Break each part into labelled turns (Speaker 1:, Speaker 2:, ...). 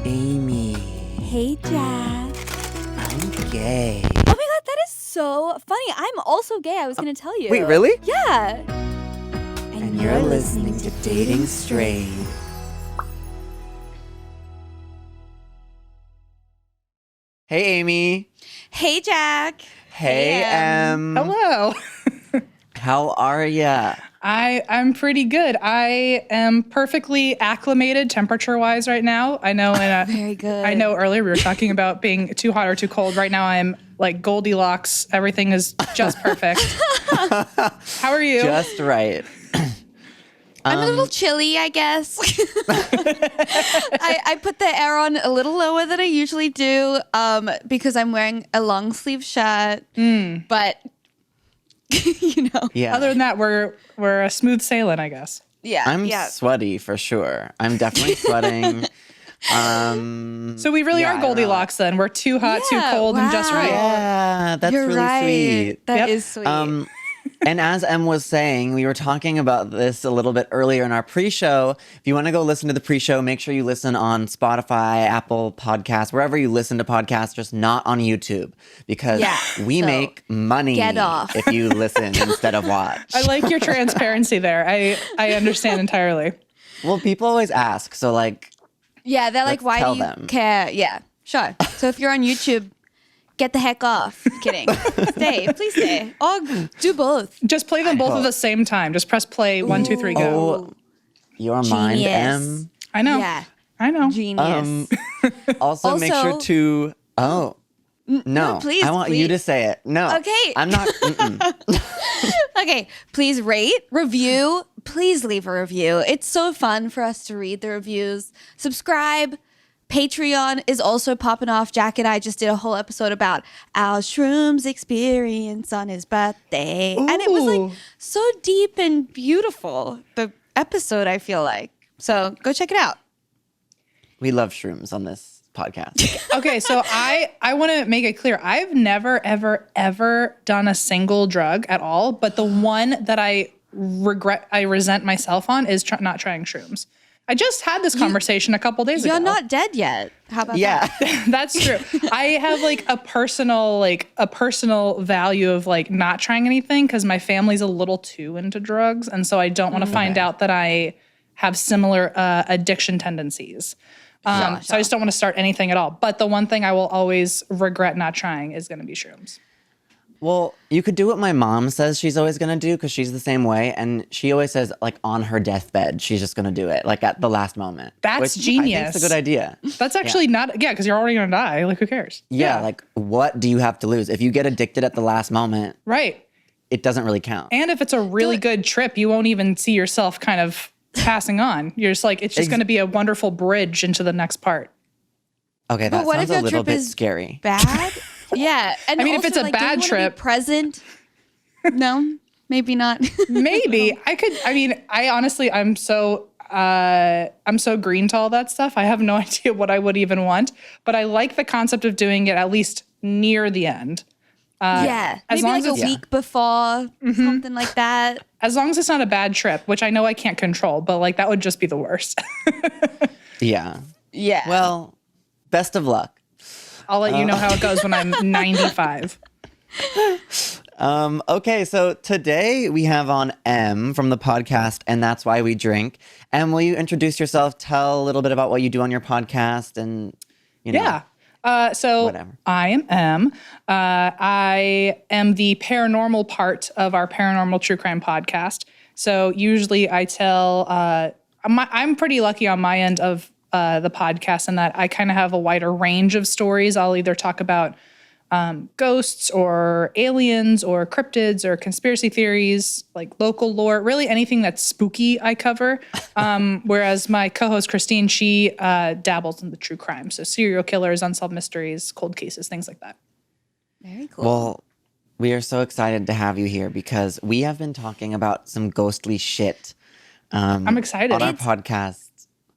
Speaker 1: Amy.
Speaker 2: Hey, Jack.
Speaker 1: I'm gay.
Speaker 2: Oh my god, that is so funny. I'm also gay. I was going to tell you.
Speaker 1: Wait, really?
Speaker 2: Yeah.
Speaker 1: And you're listening to Dating Straight. Hey, Amy.
Speaker 2: Hey, Jack.
Speaker 1: Hey, Em.
Speaker 3: Hello.
Speaker 1: How are ya?
Speaker 3: I'm pretty good. I am perfectly acclimated temperature-wise right now. I know
Speaker 2: Very good.
Speaker 3: I know earlier we were talking about being too hot or too cold. Right now I'm like Goldilocks. Everything is just perfect. How are you?
Speaker 1: Just right.
Speaker 2: I'm a little chilly, I guess. I put the air on a little lower than I usually do because I'm wearing a long sleeve shirt. But, you know.
Speaker 1: Yeah.
Speaker 3: Other than that, we're a smooth sailing, I guess.
Speaker 2: Yeah.
Speaker 1: I'm sweaty for sure. I'm definitely sweating.
Speaker 3: So we really are Goldilocks then. We're too hot, too cold, and just right.
Speaker 1: Yeah, that's
Speaker 2: You're
Speaker 1: really
Speaker 2: right.
Speaker 1: sweet.
Speaker 2: That is sweet.
Speaker 1: And as Em was saying, we were talking about this a little bit earlier in our pre-show. If you want to go listen to the pre-show, make sure you listen on Spotify, Apple Podcasts, wherever you listen to podcasts, just not on YouTube. Because we make money
Speaker 2: get off.
Speaker 1: if you listen instead of watch.
Speaker 3: I like your transparency there. I understand entirely.
Speaker 1: Well, people always ask, so like...
Speaker 2: Yeah, they're like, why
Speaker 1: tell
Speaker 2: do you
Speaker 1: them.
Speaker 2: care? Yeah, sure. So if you're on YouTube, get the heck off. Kidding. Stay. Please stay. Or do both.
Speaker 3: Just play them both at the same time. Just press play. 1, 2, 3, go.
Speaker 1: Oh, your mind,
Speaker 2: Genius.
Speaker 1: Em.
Speaker 3: I know.
Speaker 2: Yeah.
Speaker 3: I know.
Speaker 2: Genius.
Speaker 1: Also, make sure to... No,
Speaker 2: please,
Speaker 1: I want you to say it. No.
Speaker 2: Okay.
Speaker 1: I'm not...
Speaker 2: Okay, please rate, review. Please leave a review. It's so fun for us to read the reviews. Subscribe. Patreon is also popping off. Jack and I just did a whole episode about our shrooms experience on his birthday.
Speaker 3: Ooh.
Speaker 2: And it was like so deep and beautiful, the episode, I feel like. So go check it out.
Speaker 1: We love shrooms on this podcast.
Speaker 3: Okay, so I want to make it clear. I've never, ever, ever done a single drug at all. But the one that I resent myself on is not trying shrooms. I just had this conversation a couple days ago.
Speaker 2: You're not dead yet. How about
Speaker 1: Yeah.
Speaker 2: that?
Speaker 3: That's true. I have like a personal value of like not trying anything because my family's a little too into drugs. And so I don't want to find out that I have similar addiction tendencies. So I just don't want to start anything at all. But the one thing I will always regret not trying is going to be shrooms.
Speaker 1: Well, you could do what my mom says she's always going to do because she's the same way. And she always says, like, on her deathbed, she's just going to do it, like, at the last moment.
Speaker 3: That's
Speaker 1: which
Speaker 3: genius.
Speaker 1: I think it's a good idea.
Speaker 3: That's actually not, because you're already going to die. Like, who cares?
Speaker 1: Yeah, like, what do you have to lose? If you get addicted at the last moment,
Speaker 3: Right.
Speaker 1: it doesn't really count.
Speaker 3: And if it's a really good trip, you won't even see yourself kind of passing on. You're just like, it's just going to be a wonderful bridge into the next part.
Speaker 1: Okay, that
Speaker 2: what if
Speaker 1: sounds a
Speaker 2: your
Speaker 1: little
Speaker 2: trip
Speaker 1: bit
Speaker 2: is
Speaker 1: scary.
Speaker 2: Bad? Yeah. And
Speaker 3: I mean, if
Speaker 2: also,
Speaker 3: it's a
Speaker 2: like, do you
Speaker 3: bad
Speaker 2: wanna be
Speaker 3: trip-
Speaker 2: present? No, maybe not.
Speaker 3: Maybe I could. I mean, I'm so green to all that stuff. I have no idea what I would even want, but I like the concept of doing it at least near the end.
Speaker 2: Yeah.
Speaker 3: as
Speaker 2: Maybe
Speaker 3: long
Speaker 2: like
Speaker 3: as
Speaker 2: a
Speaker 3: it's-
Speaker 2: week before, something like that.
Speaker 3: As long as it's not a bad trip, which I know I can't control, but like that would just be the worst.
Speaker 1: Yeah.
Speaker 2: Yeah.
Speaker 1: Well, best of luck.
Speaker 3: I'll let you know how it goes when I'm 95.
Speaker 1: Okay, so today we have on Em from the podcast, and that's why we drink. Em, will you introduce yourself? Tell a little bit about what you do on your podcast, and you know.
Speaker 3: Yeah. So
Speaker 1: Whatever.
Speaker 3: I am Em. I am the paranormal part of our paranormal true crime podcast. So usually I tell, I'm pretty lucky on my end of the podcast in that I kind of have a wider range of stories. I'll either talk about ghosts or aliens or cryptids or conspiracy theories, like local lore, really anything that's spooky I cover. Whereas my co-host Christine, she dabbles in the true crime. So serial killers, unsolved mysteries, cold cases, things like that.
Speaker 2: Very cool.
Speaker 1: Well, we are so excited to have you here because we have been talking about some ghostly shit
Speaker 3: I'm excited.
Speaker 1: on our podcast.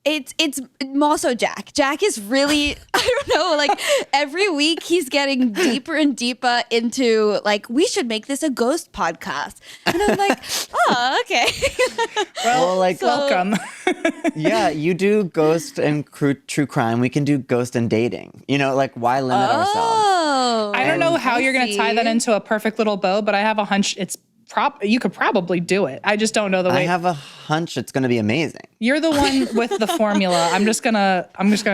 Speaker 2: it's more so Jack. Jack is really, I don't know, like every week he's getting deeper and deeper into like, we should make this a ghost podcast. And I'm like, oh, okay.
Speaker 1: Well, like,
Speaker 3: Welcome.
Speaker 1: yeah, you do ghost and true crime. We can do ghost and dating. You know, like, why limit ourselves?
Speaker 2: Oh.
Speaker 3: I don't know how you're going to tie that
Speaker 2: see.
Speaker 3: into a perfect little bow, but I have a hunch you could probably do it. I just don't know the way.
Speaker 1: I have a hunch it's going to be amazing.
Speaker 3: You're the one with the formula. I'm just gonna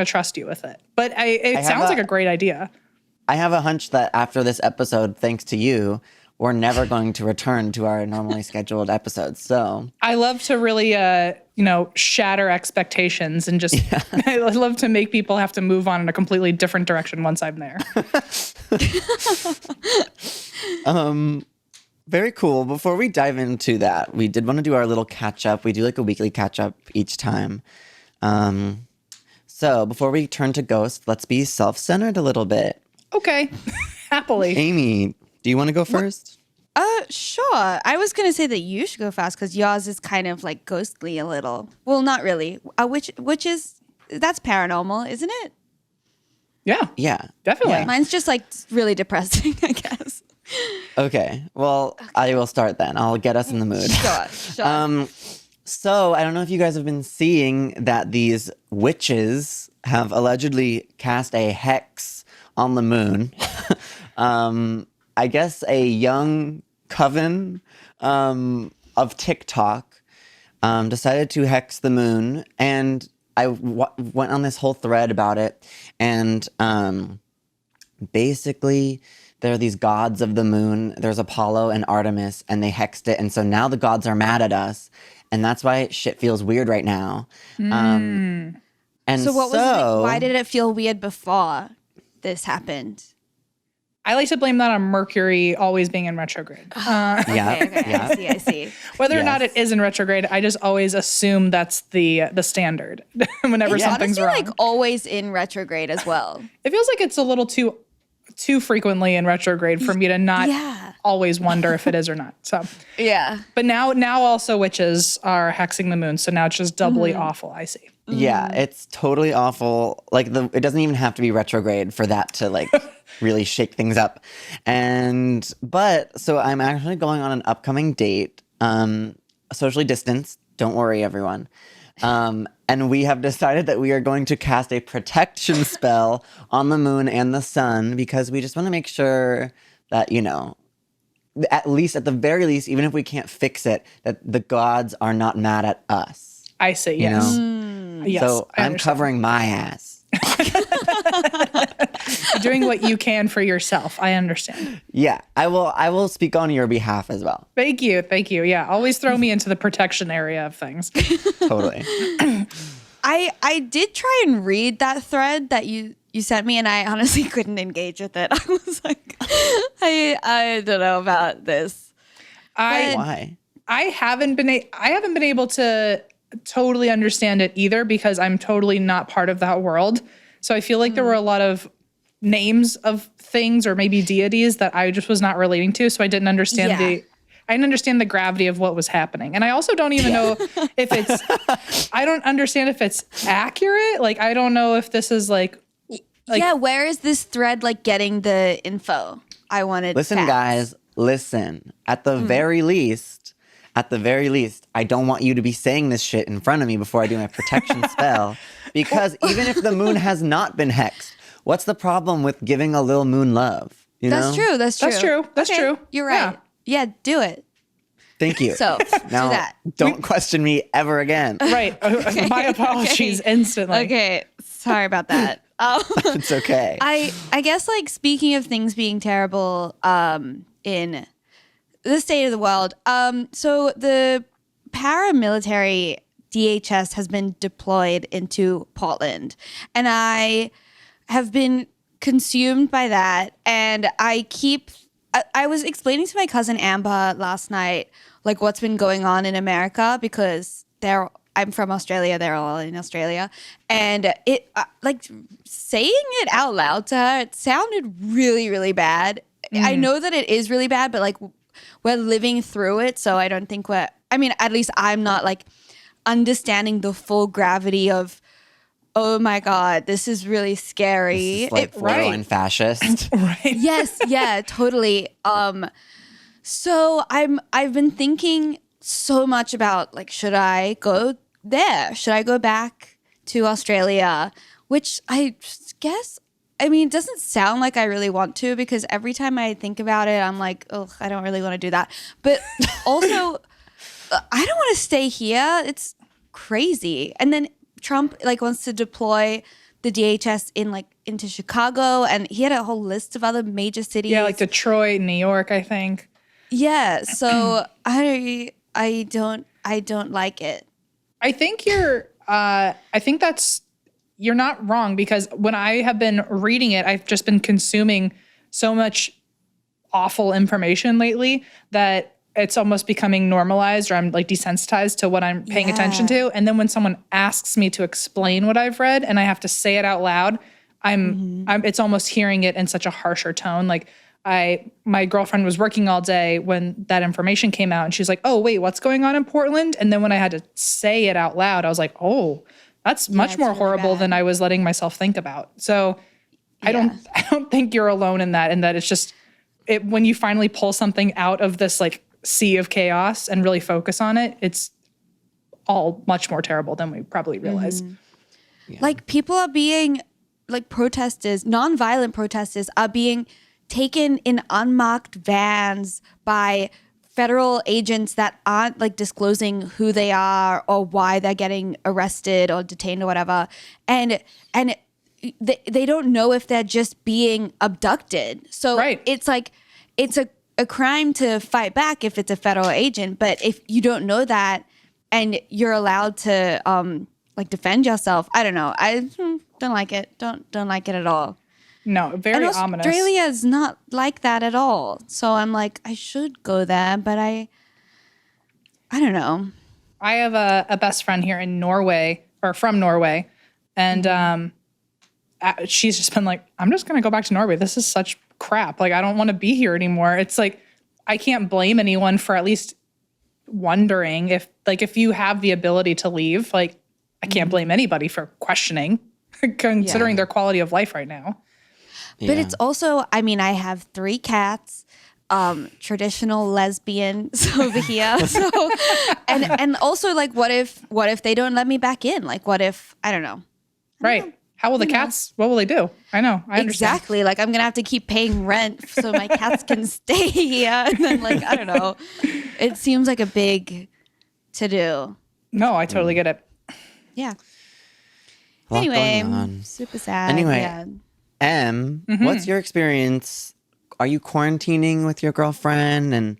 Speaker 3: trust you with it. But it sounds like a great idea.
Speaker 1: I have a hunch that after this episode, thanks to you, we're never going to return to our normally scheduled episodes. So
Speaker 3: I love to really, shatter expectations and just, I love to make people have to move on in a completely different direction once I'm there.
Speaker 1: very cool. Before we dive into that, we did want to do our little catch up. We do like a weekly catch up each time. So before we turn to ghosts, let's be self-centered a little bit.
Speaker 3: Okay. Happily.
Speaker 1: Amy, do you want to go first?
Speaker 2: Sure. I was going to say that you should go fast because yours is kind of like ghostly a little. Well, not really. Which is, that's paranormal, isn't it?
Speaker 3: Yeah.
Speaker 1: Yeah.
Speaker 3: Definitely.
Speaker 1: Yeah.
Speaker 2: Mine's just like really depressing, I guess.
Speaker 1: Okay. Well, I will start then. I'll get us in the mood.
Speaker 2: Sure.
Speaker 1: So I don't know if you guys have been seeing that these witches have allegedly cast a hex on the moon. I guess a young coven of TikTok decided to hex the moon, and I went on this whole thread about it, and basically there are these gods of the moon. There's Apollo and Artemis, and they hexed it, and so now the gods are mad at us, and that's why shit feels weird right now. And
Speaker 2: so what was why did it feel weird before this happened?
Speaker 3: I like to blame that on Mercury always being in retrograde.
Speaker 1: Yeah,
Speaker 2: Okay.
Speaker 1: yeah.
Speaker 2: I see.
Speaker 3: Whether or not
Speaker 1: Yes.
Speaker 3: it is in retrograde, I just always assume that's the standard whenever
Speaker 2: It's
Speaker 3: something's
Speaker 2: honestly
Speaker 3: wrong.
Speaker 2: like always in retrograde as well.
Speaker 3: It feels like it's a little too frequently in retrograde for me to not
Speaker 2: Yeah.
Speaker 3: always wonder if it is or not. So,
Speaker 2: Yeah.
Speaker 3: but now also witches are hexing the moon, so now it's just doubly awful. I see.
Speaker 1: Yeah, it's totally awful. Like it doesn't even have to be retrograde for that to like really shake things up. But so I'm actually going on an upcoming date, socially distanced. Don't worry, everyone. And we have decided that we are going to cast a protection spell on the moon and the sun because we just want to make sure that, at the very least, even if we can't fix it, that the gods are not mad at us.
Speaker 3: I see. Yes. Yes.
Speaker 1: So
Speaker 3: I
Speaker 1: I'm
Speaker 3: understand.
Speaker 1: covering my ass.
Speaker 3: You're doing what you can for yourself. I understand.
Speaker 1: Yeah, I will speak on your behalf as well.
Speaker 3: Thank you. Yeah. Always throw me into the protection area of things.
Speaker 1: Totally.
Speaker 2: I did try and read that thread that you sent me, and I honestly couldn't engage with it. I was like, I don't know about this.
Speaker 1: Why?
Speaker 3: I haven't been able to totally understand it either because I'm totally not part of that world. So I feel like there were a lot of names of things or maybe deities that I just was not relating to. So I didn't understand I didn't understand the gravity of what was happening. And I also don't even know if I don't understand if it's accurate. Like, I don't know if this is like
Speaker 2: yeah, where is this thread like getting the info? I wanted
Speaker 1: Listen,
Speaker 2: facts.
Speaker 1: guys, listen. At the very least, I don't want you to be saying this shit in front of me before I do my protection spell. Because even if the moon has not been hexed, what's the problem with giving a little moon love? You know?
Speaker 2: That's true. That's true.
Speaker 3: That's true.
Speaker 2: You're right. Yeah, do it.
Speaker 1: Thank you.
Speaker 2: So
Speaker 1: now,
Speaker 2: do that.
Speaker 1: don't question me ever again.
Speaker 3: Right. My apologies instantly.
Speaker 2: Okay. Sorry about that.
Speaker 1: It's okay.
Speaker 2: I guess like speaking of things being terrible in the state of the world, so the paramilitary DHS has been deployed into Portland, and I have been consumed by that, and I was explaining to my cousin Amber last night like what's been going on in America because I'm from Australia, they're all in Australia, and it like saying it out loud to her, it sounded really, really bad. I know that it is really bad, but like we're living through it, so I don't think at least I'm not like understanding the full gravity of, oh my God, this is really scary.
Speaker 1: It's like borderline fascist.
Speaker 3: Right.
Speaker 2: Yes, yeah, totally. So I've been thinking so much about, like, should I go there? Should I go back to Australia? Which I guess, I mean, it doesn't sound like I really want to, because every time I think about it, I'm like, oh, I don't really want to do that. But also, I don't want to stay here. It's crazy. And then Trump like wants to deploy the DHS into Chicago, and he had a whole list of other major cities.
Speaker 3: Yeah, like Detroit, New York, I think.
Speaker 2: Yeah, so I don't like it.
Speaker 3: I think you're not wrong, because when I have been reading it, I've just been consuming so much awful information lately that it's almost becoming normalized, or I'm like desensitized to what I'm paying attention to. And then when someone asks me to explain what I've read and I have to say it out loud, it's almost hearing it in such a harsher tone. Like my girlfriend was working all day when that information came out, and she's like, oh, wait, what's going on in Portland? And then when I had to say it out loud, I was like, oh, that's much more
Speaker 2: really
Speaker 3: horrible
Speaker 2: bad.
Speaker 3: than I was letting myself think about. So I don't think you're alone in that, and that it's just when you finally pull something out of this like sea of chaos and really focus on it, it's all much more terrible than we probably realize.
Speaker 1: Yeah.
Speaker 2: Like, people are being, like, protesters, nonviolent protesters are being taken in unmarked vans by federal agents that aren't like disclosing who they are or why they're getting arrested or detained or whatever. And they don't know if they're just being abducted. So it's like, it's a crime to fight back if it's a federal agent. But if you don't know that and you're allowed to like defend yourself, I don't know. I don't like it. Don't like it at all.
Speaker 3: No, very ominous.
Speaker 2: Australia is not like that at all. So I'm like, I should go there, but I don't know.
Speaker 3: I have a best friend here in Norway, or from Norway, and she's just been like, I'm just going to go back to Norway. This is such crap. Like, I don't want to be here anymore. It's like, I can't blame anyone for at least wondering if you have the ability to leave. Like, I can't blame anybody for questioning, considering their quality of life right now.
Speaker 2: But it's also, I mean, I have 3 cats, traditional lesbians over here. So, and also, like, what if they don't let me back in? Like, what if, I don't know.
Speaker 3: Right. How will the cats, what will they do? I know. I understand.
Speaker 2: Exactly. Like, I'm going to have to keep paying rent so my cats can stay here. And then, like, I don't know. It seems like a big to-do.
Speaker 3: No, I totally get it.
Speaker 2: Yeah.
Speaker 1: A lot
Speaker 2: Anyway,
Speaker 1: going on.
Speaker 2: super sad.
Speaker 1: Anyway.
Speaker 2: Yeah.
Speaker 1: Em, what's your experience? Are you quarantining with your girlfriend? And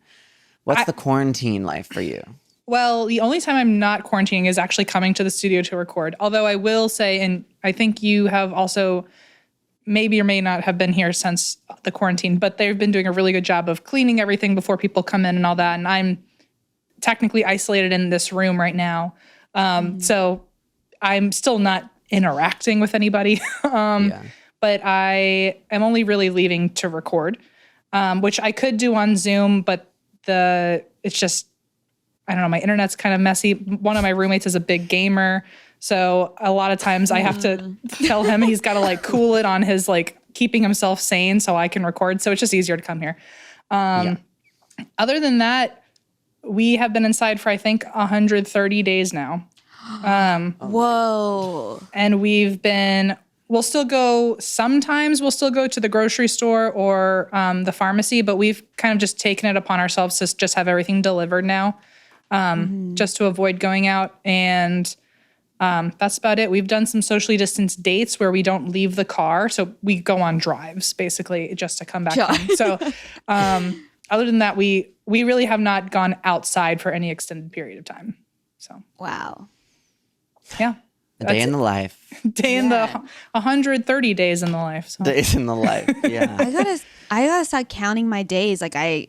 Speaker 1: what's the quarantine life for you?
Speaker 3: Well, the only time I'm not quarantining is actually coming to the studio to record. Although I will say, and I think you have also maybe or may not have been here since the quarantine, but they've been doing a really good job of cleaning everything before people come in and all that. And I'm technically isolated in this room right now. So I'm still not interacting with anybody. But I am only really leaving to record, which I could do on Zoom, but it's just, I don't know, my internet's kind of messy. One of my roommates is a big gamer, so a lot of times I have to tell him he's got to like cool it on his like keeping himself sane so I can record. So it's just easier to come here. Other than that, we have been inside for I think 130 days now.
Speaker 2: Whoa.
Speaker 3: And we'll still go to the grocery store or the pharmacy, but we've kind of just taken it upon ourselves to just have everything delivered now, just to avoid going out. And that's about it. We've done some socially distanced dates where we don't leave the car. So we go on drives, basically, just to come back home. So other than that, we really have not gone outside for any extended period of time. So
Speaker 2: Wow.
Speaker 3: yeah.
Speaker 1: A day in the life.
Speaker 3: Day in the 130 days in the life. So.
Speaker 1: Days in the life. Yeah.
Speaker 2: I gotta start counting my days. Like I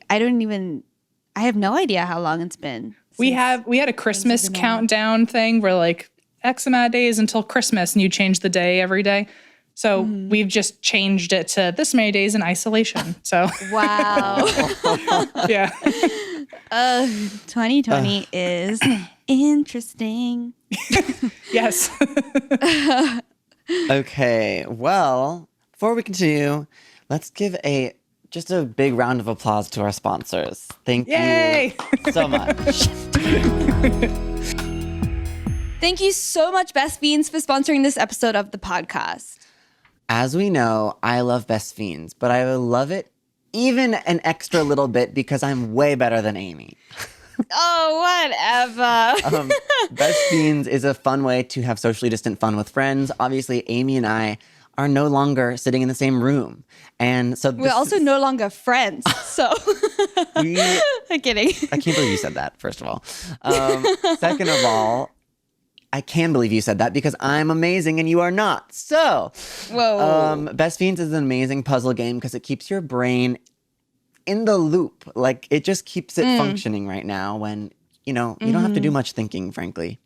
Speaker 2: have no idea how long it's been.
Speaker 3: We had a Christmas countdown thing where like X amount of days until Christmas, and you change the day every day. So we've just changed it to this many days in isolation. So
Speaker 2: Wow.
Speaker 3: yeah.
Speaker 2: 2020 is interesting.
Speaker 3: Yes.
Speaker 1: Okay, well, before we continue, let's give just a big round of applause to our sponsors. Thank
Speaker 3: Yay!
Speaker 1: you so much.
Speaker 2: Thank you so much, Best Fiends, for sponsoring this episode of the podcast.
Speaker 1: As we know, I love Best Fiends, but I love it even an extra little bit because I'm way better than Amy.
Speaker 2: Oh, whatever.
Speaker 1: Best Fiends is a fun way to have socially distant fun with friends. Obviously, Amy and I are no longer sitting in the same room. And so
Speaker 2: We're also no longer friends, so. I'm kidding.
Speaker 1: I can't believe you said that, first of all. Second of all, I can believe you said that because I'm amazing and you are not. So,
Speaker 2: Whoa.
Speaker 1: Best Fiends is an amazing puzzle game because it keeps your brain in the loop. Like, it just keeps it functioning right now when, you don't have to do much thinking, frankly.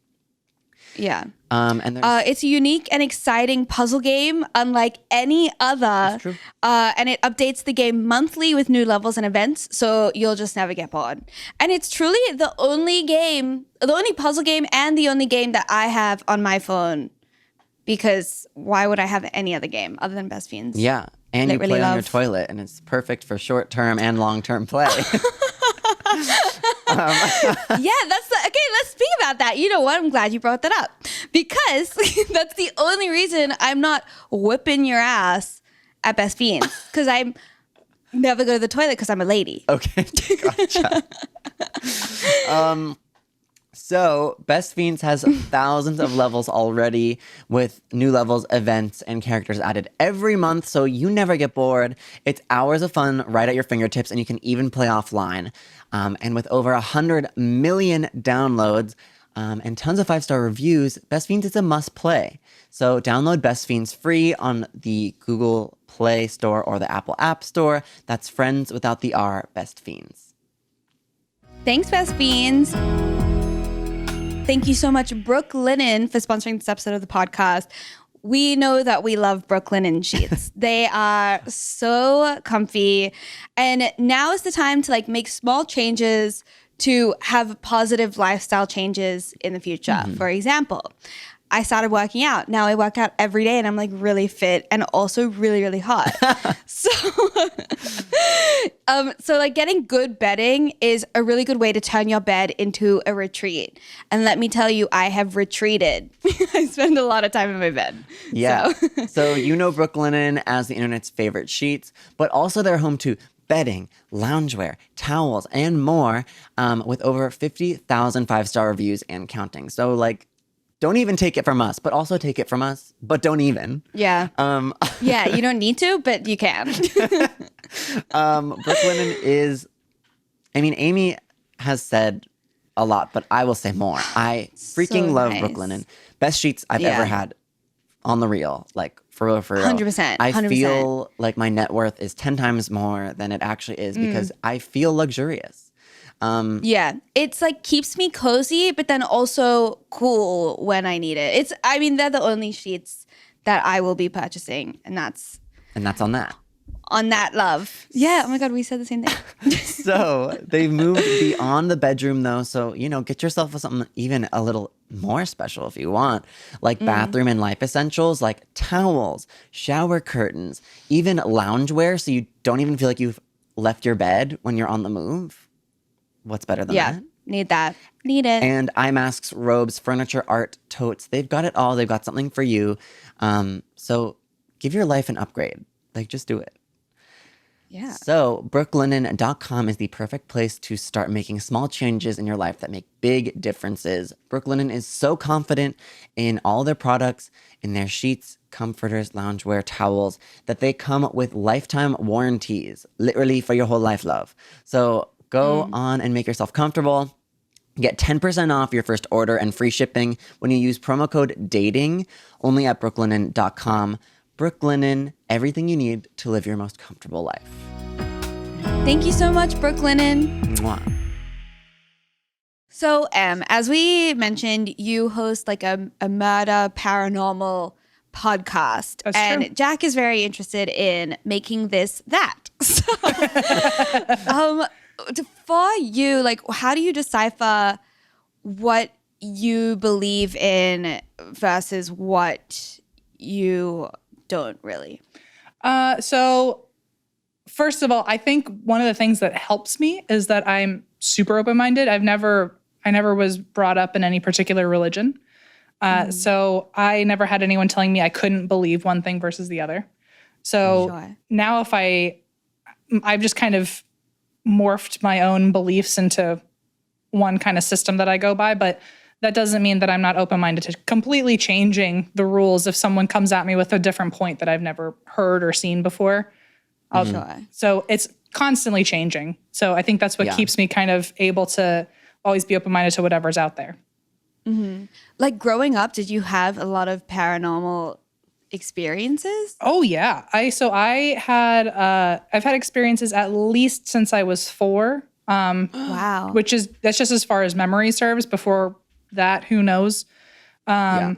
Speaker 2: Yeah.
Speaker 1: And there's
Speaker 2: It's a unique and exciting puzzle game, unlike any other.
Speaker 1: That's true.
Speaker 2: And it updates the game monthly with new levels and events, so you'll just never get bored. And it's truly the only puzzle game and the only game that I have on my phone, because why would I have any other game other than Best Fiends?
Speaker 1: Yeah. And
Speaker 2: that
Speaker 1: you
Speaker 2: really
Speaker 1: play on your
Speaker 2: love.
Speaker 1: toilet, and it's perfect for short-term and long-term play.
Speaker 2: Yeah, okay, let's speak about that. You know what? I'm glad you brought that up, because that's the only reason I'm not whipping your ass at Best Fiends, because I never go to the toilet because I'm a lady.
Speaker 1: Okay, gotcha. So Best Fiends has thousands of levels already, with new levels, events, and characters added every month, so you never get bored. It's hours of fun right at your fingertips, and you can even play offline. And with over 100 million downloads and tons of 5-star reviews, Best Fiends is a must-play. So download Best Fiends free on the Google Play Store or the Apple App Store. That's Friends without the R, Best Fiends.
Speaker 2: Thanks, Best Fiends. Thank you so much, Brooke Linen, for sponsoring this episode of the podcast. We know that we love Brooke Linen sheets. They are so comfy. And now is the time to make small changes to have positive lifestyle changes in the future. For example, I started working out. Now I work out every day and I'm really fit and also really, really hot. So getting good bedding is a really good way to turn your bed into a retreat. And let me tell you, I have retreated. I spend a lot of time in my bed.
Speaker 1: Yeah. So Brooke Linen as the internet's favorite sheets, but also they're home to bedding, loungewear, towels, and more, with over 50,000 5-star reviews and counting. So don't even take it from us, but also take it from us, but don't even.
Speaker 2: Yeah. Yeah, you don't need to, but you can.
Speaker 1: Brooke Linen is, Amy has said a lot, but I will say more. I freaking
Speaker 2: So
Speaker 1: love
Speaker 2: nice.
Speaker 1: Brooke Linen. Best sheets I've
Speaker 2: Yeah.
Speaker 1: ever had on the real, for real, for real.
Speaker 2: 100%,
Speaker 1: I
Speaker 2: 100%.
Speaker 1: feel like my net worth is 10 times more than it actually is because I feel luxurious.
Speaker 2: Yeah, it's keeps me cozy, but then also cool when I need it. They're the only sheets that I will be purchasing, and that's
Speaker 1: on that.
Speaker 2: on that love. Yeah, oh my God, we said the same thing.
Speaker 1: So they've moved beyond the bedroom though. So, get yourself something even a little more special if you want, bathroom and life essentials, like towels, shower curtains, even loungewear. So you don't even feel like you've left your bed when you're on the move. What's better than that?
Speaker 2: Need that. Need it.
Speaker 1: And eye masks, robes, furniture, art, totes. They've got it all. They've got something for you. So give your life an upgrade. Just do it.
Speaker 2: Yeah.
Speaker 1: So brooklinen.com is the perfect place to start making small changes in your life that make big differences. Brooke Linen is so confident in all their products, in their sheets, comforters, loungewear, towels, that they come with lifetime warranties, literally for your whole life, love. So go on and make yourself comfortable. Get 10% off your first order and free shipping when you use promo code DATING only at brooklinen.com. Brooke Linen, everything you need to live your most comfortable life.
Speaker 2: Thank you so much, Brooke Linen.
Speaker 1: Mwah.
Speaker 2: So, as we mentioned, you host a murder paranormal podcast.
Speaker 3: That's
Speaker 2: and
Speaker 3: true.
Speaker 2: Jack is very interested in making this that. So, for you, how do you decipher what you believe in versus what you don't really?
Speaker 3: So first of all, I think one of the things that helps me is that I'm super open-minded. I never was brought up in any particular religion. So I never had anyone telling me I couldn't believe one thing versus the other. So now I've just kind of morphed my own beliefs into one kind of system that I go by, but that doesn't mean that I'm not open-minded to completely changing the rules if someone comes at me with a different point that I've never heard or seen before. So it's constantly changing. So I think that's what keeps me kind of able to always be open-minded to whatever's out there.
Speaker 2: Like growing up, did you have a lot of paranormal experiences?
Speaker 3: Oh yeah. I've had experiences at least since I was 4.
Speaker 2: Wow.
Speaker 3: That's just as far as memory serves. Before that, who knows? I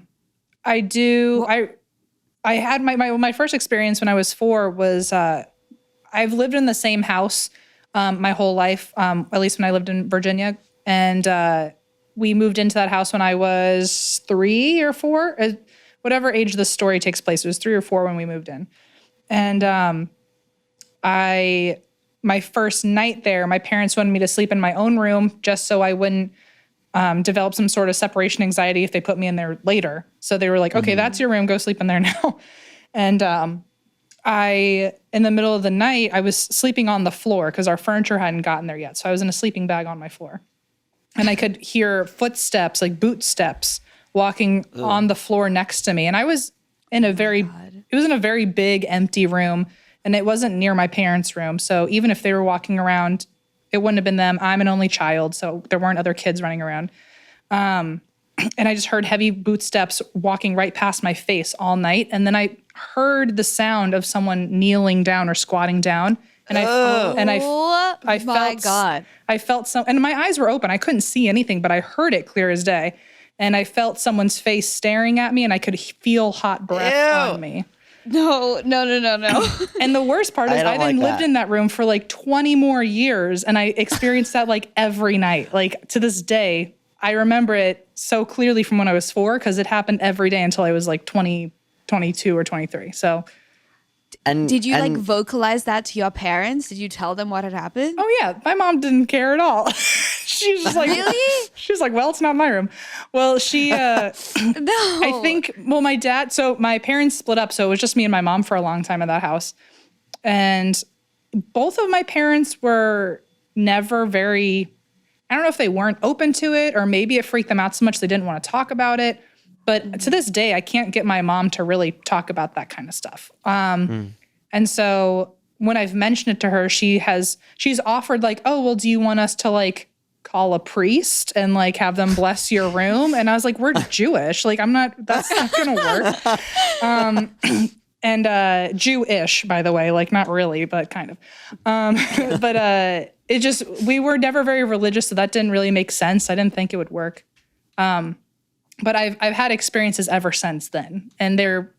Speaker 3: had my first experience when I was 4 was I've lived in the same house my whole life, at least when I lived in Virginia. And we moved into that house when I was 3 or 4, whatever age the story takes place. It was 3 or 4 when we moved in. And my first night there, my parents wanted me to sleep in my own room just so I wouldn't develop some sort of separation anxiety if they put me in there later. So they were like, okay, that's your room. Go sleep in there now. And in the middle of the night, I was sleeping on the floor because our furniture hadn't gotten there yet. So I was in a sleeping bag on my floor. And I could hear footsteps, like boot steps, walking on the floor next to me. And I was in it was in a very big, empty room. And it wasn't near my parents' room. So even if they were walking around, it wouldn't have been them. I'm an only child, so there weren't other kids running around. And I just heard heavy boot steps walking right past my face all night. And then I heard the sound of someone kneeling down or squatting down. And I felt some, and my eyes were open. I couldn't see anything, but I heard it clear as day. And I felt someone's face staring at me, and I could feel hot breath on me.
Speaker 2: No.
Speaker 3: And the worst part is I then lived in that room for like 20 more years, and I experienced that like every night. Like to this day, I remember it so clearly from when I was 4 because it happened every day until I was like 20, 22 or 23. So.
Speaker 2: Did you like vocalize that to your parents? Did you tell them what had happened?
Speaker 3: Oh yeah, my mom didn't care at all. She was just like,
Speaker 2: really?
Speaker 3: She was like, well, it's not my room. Well, she,
Speaker 2: No.
Speaker 3: I think, my dad, so my parents split up. So it was just me and my mom for a long time in that house. And both of my parents were never very, I don't know if they weren't open to it or maybe it freaked them out so much they didn't want to talk about it. But to this day, I can't get my mom to really talk about that kind of stuff. And so when I've mentioned it to her, she's offered like, oh, well, do you want us to like call a priest and like have them bless your room? And I was like, we're Jewish. Like, that's not going to work. And Jewish, by the way, like not really, but kind of. But we were never very religious, so that didn't really make sense. I didn't think it would work. But I've had experiences ever since then, and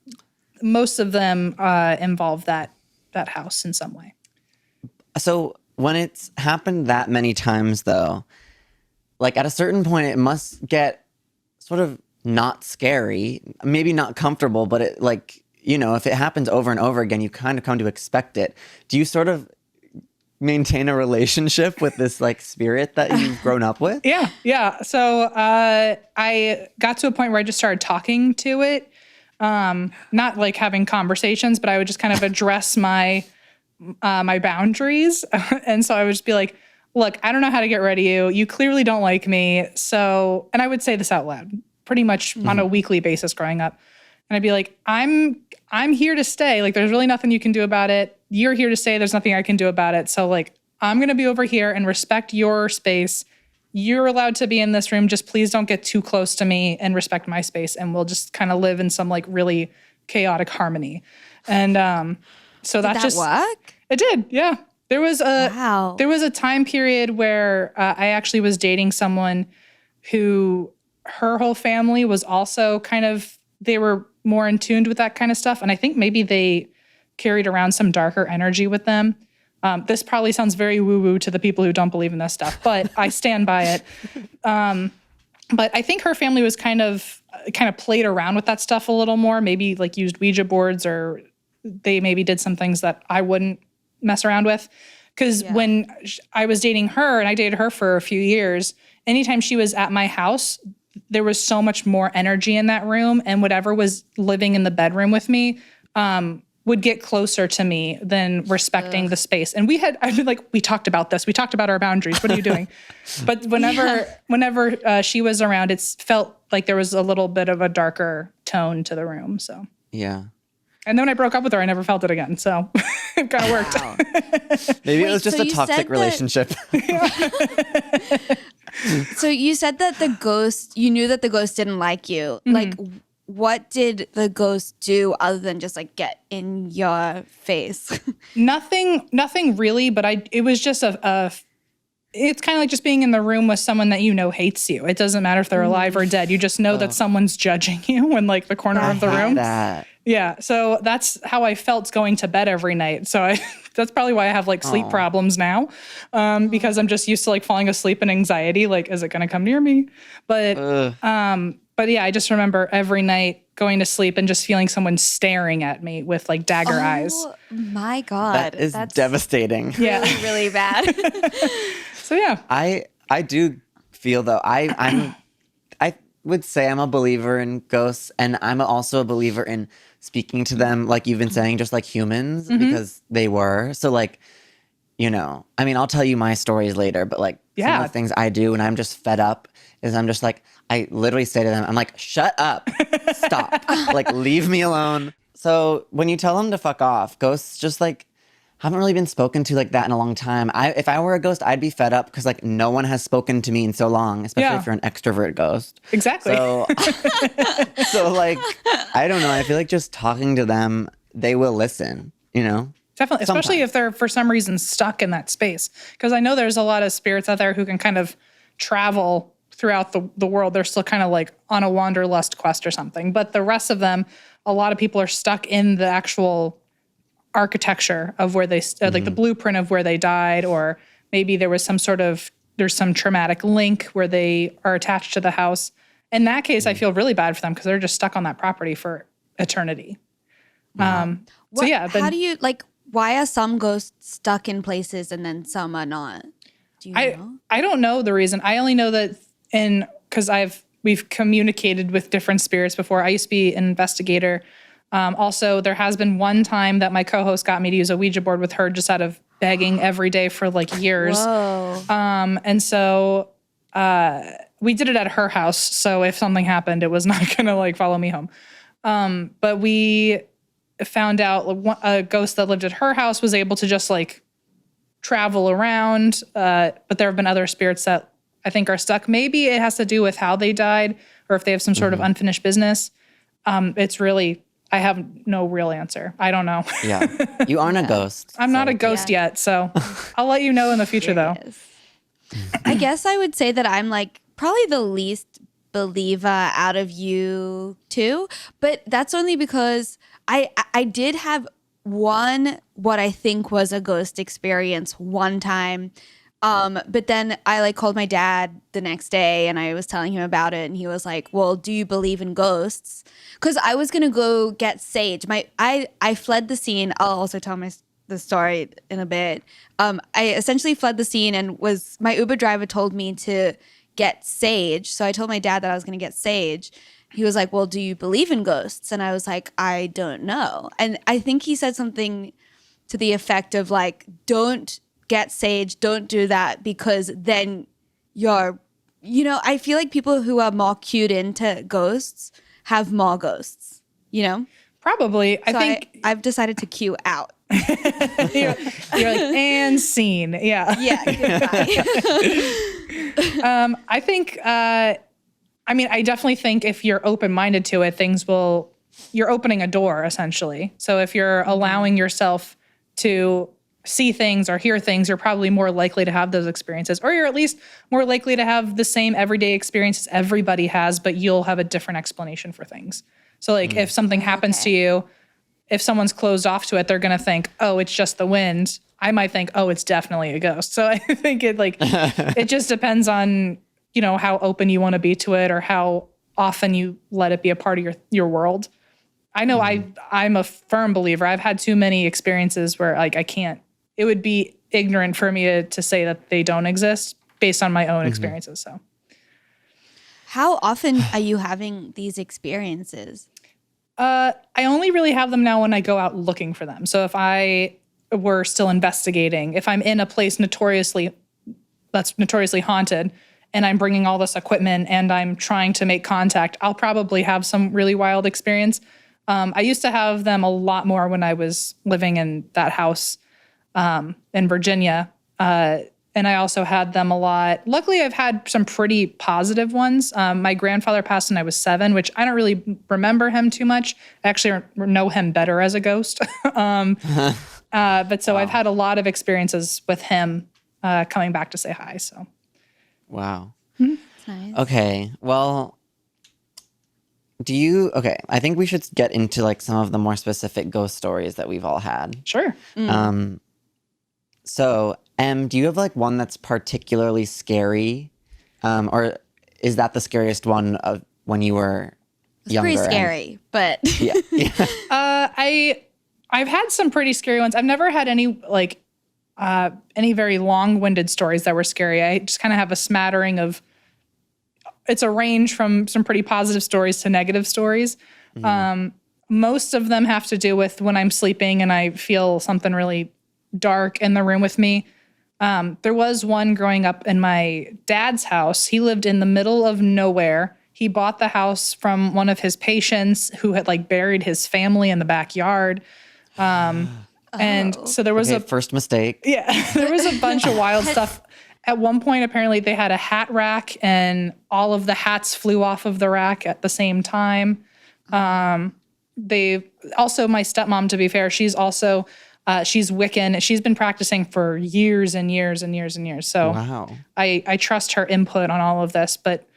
Speaker 3: most of them involve that house in some way.
Speaker 1: So when it's happened that many times, though, like at a certain point, it must get sort of not scary, maybe not comfortable, but it like, if it happens over and over again, you kind of come to expect it. Do you sort of maintain a relationship with this like spirit that you've grown up with?
Speaker 3: Yeah. So I got to a point where I just started talking to it, not like having conversations, but I would just kind of address my boundaries. And so I would just be like, look, I don't know how to get rid of you. You clearly don't like me. So, and I would say this out loud pretty much on a weekly basis growing up. And I'd be like, I'm here to stay. Like, there's really nothing you can do about it. You're here to stay. There's nothing I can do about it. So like, I'm going to be over here and respect your space. You're allowed to be in this room. Just please don't get too close to me and respect my space. And we'll just kind of live in some like really chaotic harmony. And so
Speaker 2: Did that work?
Speaker 3: It did. Yeah. There was a time period where I actually was dating someone who her whole family was also kind of, they were more in tune with that kind of stuff. And I think maybe they carried around some darker energy with them. This probably sounds very woo-woo to the people who don't believe in this stuff, but I stand by it. But I think her family was kind of played around with that stuff a little more, maybe like used Ouija boards, or they maybe did some things that I wouldn't mess around with. Because when I was dating her, and I dated her for a few years, anytime she was at my house, there was so much more energy in that room, and whatever was living in the bedroom with me would get closer to me than respecting the space. And I'd be like, we talked about this. We talked about our boundaries. What are you doing? But whenever she was around, it felt like there was a little bit of a darker tone to the room. So
Speaker 1: Yeah.
Speaker 3: And then when I broke up with her, I never felt it again. So it kind of worked.
Speaker 1: Wow. Maybe it was just a toxic relationship.
Speaker 2: So you said that you knew that the ghost didn't like you.
Speaker 3: Mm-hmm.
Speaker 2: Like, what did the ghost do other than just like get in your face?
Speaker 3: Nothing really, but it was just it's kind of like just being in the room with someone that you know hates you. It doesn't matter if they're alive or dead. You just know that someone's judging you in like the corner of the room. Yeah. So that's how I felt going to bed every night. So that's probably why I have like sleep problems now, because I'm just used to like falling asleep in anxiety. Like, is it going to come near me? But yeah, I just remember every night going to sleep and just feeling someone staring at me with like dagger eyes.
Speaker 2: Oh my God.
Speaker 1: That's devastating.
Speaker 2: Yeah. Really, really bad.
Speaker 3: So yeah.
Speaker 1: I do feel though, I would say I'm a believer in ghosts, and I'm also a believer in speaking to them, like you've been saying, just like humans, because they were. So like, you know, I mean, I'll tell you my stories later, but like some of the things I do when I'm just fed up is I'm just like, I literally say to them, I'm like, shut up, stop, like leave me alone. So when you tell them to fuck off, ghosts just like haven't really been spoken to like that in a long time. If I were a ghost, I'd be fed up because like no one has spoken to me in so long, especially if you're an extrovert ghost.
Speaker 3: Exactly.
Speaker 1: So, so like, I don't know. I feel like just talking to them, they will listen, you know?
Speaker 3: Definitely, especially if they're for some reason stuck in that space. Because I know there's a lot of spirits out there who can kind of travel throughout the world. They're still kind of like on a wanderlust quest or something. But the rest of them, a lot of people are stuck in the actual architecture of where they, like the blueprint of where they died, or maybe there's some traumatic link where they are attached to the house. In that case, I feel really bad for them because they're just stuck on that property for eternity. How
Speaker 2: do you like? Why are some ghosts stuck in places and then some are not? Do you know?
Speaker 3: I don't know the reason. I only know that because we've communicated with different spirits before. I used to be an investigator. Also, there has been one time that my co-host got me to use a Ouija board with her just out of begging every day for like years.
Speaker 2: Whoa.
Speaker 3: And so we did it at her house. So if something happened, it was not going to like follow me home. But we found out a ghost that lived at her house was able to just like travel around. But there have been other spirits that I think are stuck. Maybe it has to do with how they died or if they have some sort of unfinished business. It's really... I have no real answer. I don't know.
Speaker 1: Yeah. You aren't a ghost.
Speaker 3: I'm not a ghost yet, so I'll let you know in the future, though.
Speaker 2: I guess I would say that I'm like probably the least believer out of you two, but that's only because I did have what I think was a ghost experience one time. But then I like called my dad the next day and I was telling him about it, and he was like, well, do you believe in ghosts? Because I was going to go get sage. I fled the scene. I'll also tell the story in a bit. I essentially fled the scene and my Uber driver told me to get sage. So I told my dad that I was going to get sage. He was like, well, do you believe in ghosts? And I was like, I don't know. And I think he said something to the effect of like, don't get sage, don't do that, because then I feel like people who are more cued into ghosts have more ghosts, you know?
Speaker 3: Probably.
Speaker 2: So I think I've decided to cue out.
Speaker 3: you're like, and scene. Yeah.
Speaker 2: Yeah.
Speaker 3: I think, I definitely think if you're open-minded to it, you're opening a door essentially. So if you're allowing yourself to see things or hear things, you're probably more likely to have those experiences, or you're at least more likely to have the same everyday experiences everybody has, but you'll have a different explanation for things. So like if something happens to you, if someone's closed off to it, they're going to think, oh, it's just the wind. I might think, oh, it's definitely a ghost. So I think it just depends on how open you want to be to it or how often you let it be a part of your world. I know I'm a firm believer. I've had too many experiences where like I can't, it would be ignorant for me to say that they don't exist based on my own experiences. So
Speaker 2: How often are you having these experiences?
Speaker 3: I only really have them now when I go out looking for them. So if I were still investigating, if I'm in a place that's notoriously haunted and I'm bringing all this equipment and I'm trying to make contact, I'll probably have some really wild experience. I used to have them a lot more when I was living in that house in Virginia. And I also had them a lot. Luckily, I've had some pretty positive ones. My grandfather passed when I was 7, which I don't really remember him too much. I actually know him better as a ghost. But so I've had a lot of experiences with him coming back to say hi. So,
Speaker 1: Wow.
Speaker 2: That's nice.
Speaker 1: Okay. Well, okay, I think we should get into like some of the more specific ghost stories that we've all had.
Speaker 3: sure.
Speaker 1: So, do you have like one that's particularly scary? Or is that the scariest one of when you were younger?
Speaker 2: Pretty scary, but
Speaker 1: Yeah.
Speaker 3: I've had some pretty scary ones. I've never had any very long-winded stories that were scary. I just kind of have a smattering of. It's a range from some pretty positive stories to negative stories. Most of them have to do with when I'm sleeping and I feel something really dark in the room with me. There was one growing up in my dad's house. He lived in the middle of nowhere. He bought the house from one of his patients who had like buried his family in the backyard. And so there was
Speaker 1: first mistake.
Speaker 3: Yeah, there was a bunch of wild stuff. At one point, apparently they had a hat rack and all of the hats flew off of the rack at the same time. They also, my stepmom, to be fair, she's also, she's Wiccan. She's been practicing for years and years and years and years. So
Speaker 1: Wow.
Speaker 3: I trust her input on all of this, but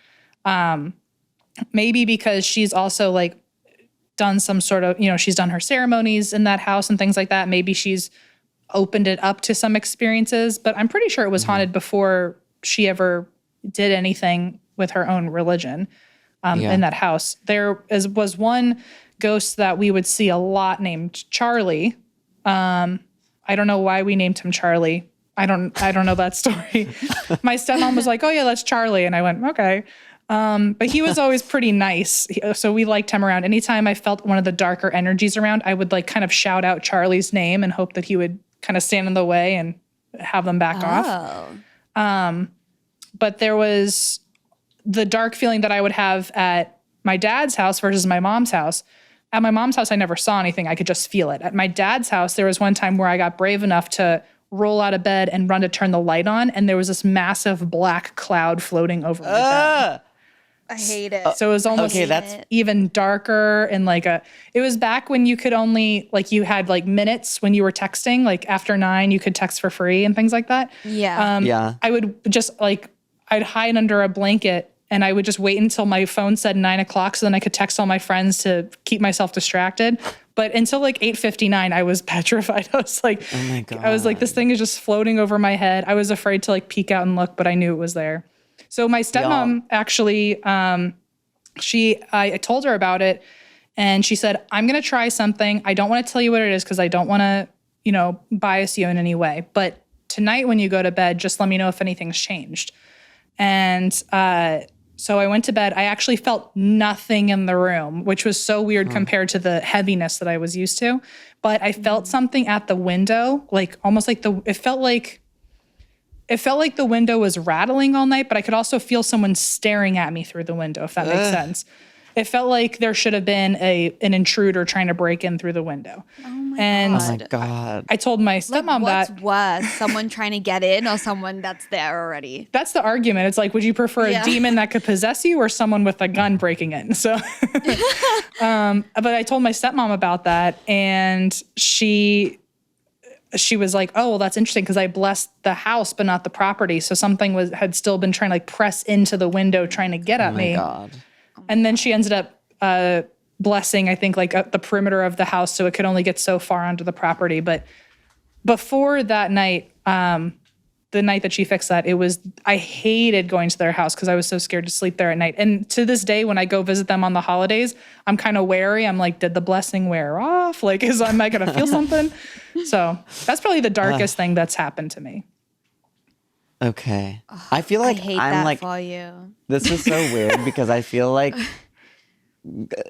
Speaker 3: maybe because she's also like done some sort of, she's done her ceremonies in that house and things like that. Maybe she's opened it up to some experiences, but I'm pretty sure it was haunted before she ever did anything with her own religion in that house. There was one ghost that we would see a lot named Charlie. I don't know why we named him Charlie. I don't know that story. My stepmom was like, "Oh yeah, that's Charlie," and I went, "Okay." But he was always pretty nice, so we liked him around. Anytime I felt one of the darker energies around, I would like kind of shout out Charlie's name and hope that he would kind of stand in the way and have them back off. But there was the dark feeling that I would have at my dad's house versus my mom's house. At my mom's house, I never saw anything. I could just feel it. At my dad's house, there was one time where I got brave enough to roll out of bed and run to turn the light on, and there was this massive black cloud floating over my bed.
Speaker 2: I hate it.
Speaker 3: So it was almost even darker and it was back when you could only, you had minutes when you were texting, after 9, you could text for free and things like that.
Speaker 2: Yeah.
Speaker 3: I would just I'd hide under a blanket and I would just wait until my phone said 9 o'clock so then I could text all my friends to keep myself distracted. But until 8:59, I was petrified. I was like,
Speaker 1: oh my God.
Speaker 3: I was like, this thing is just floating over my head. I was afraid to peek out and look, but I knew it was there. So my stepmom actually, I told her about it and she said, "I'm going to try something. I don't want to tell you what it is because I don't want to, bias you in any way. But tonight when you go to bed, just let me know if anything's changed." And so I went to bed. I actually felt nothing in the room, which was so weird compared to the heaviness that I was used to. But I felt something at the window, almost it felt like the window was rattling all night, but I could also feel someone staring at me through the window, if that makes sense. It felt like there should have been an intruder trying to break in through the window.
Speaker 2: Oh my
Speaker 1: Oh my God.
Speaker 3: I told my stepmom
Speaker 2: what's
Speaker 3: that.
Speaker 2: worse, someone trying to get in or someone that's there already?
Speaker 3: That's the argument. It's would you prefer a demon that could possess you or someone with a gun breaking in? So, but I told my stepmom about that and she was like, "Oh, well, that's interesting because I blessed the house, but not the property. So something had still been trying to press into the window, trying to get at me."
Speaker 1: Oh my God.
Speaker 3: And then she ended up blessing, I think, the perimeter of the house, so it could only get so far onto the property. But before that night, the night that she fixed that, I hated going to their house because I was so scared to sleep there at night. And to this day, when I go visit them on the holidays, I'm kind of wary. I'm like, did the blessing wear off? Like, am I going to feel something? So that's probably the darkest thing that's happened to me.
Speaker 1: Okay. I feel like
Speaker 2: I hate
Speaker 1: I'm
Speaker 2: that
Speaker 1: like,
Speaker 2: for you.
Speaker 1: this is so weird because I feel like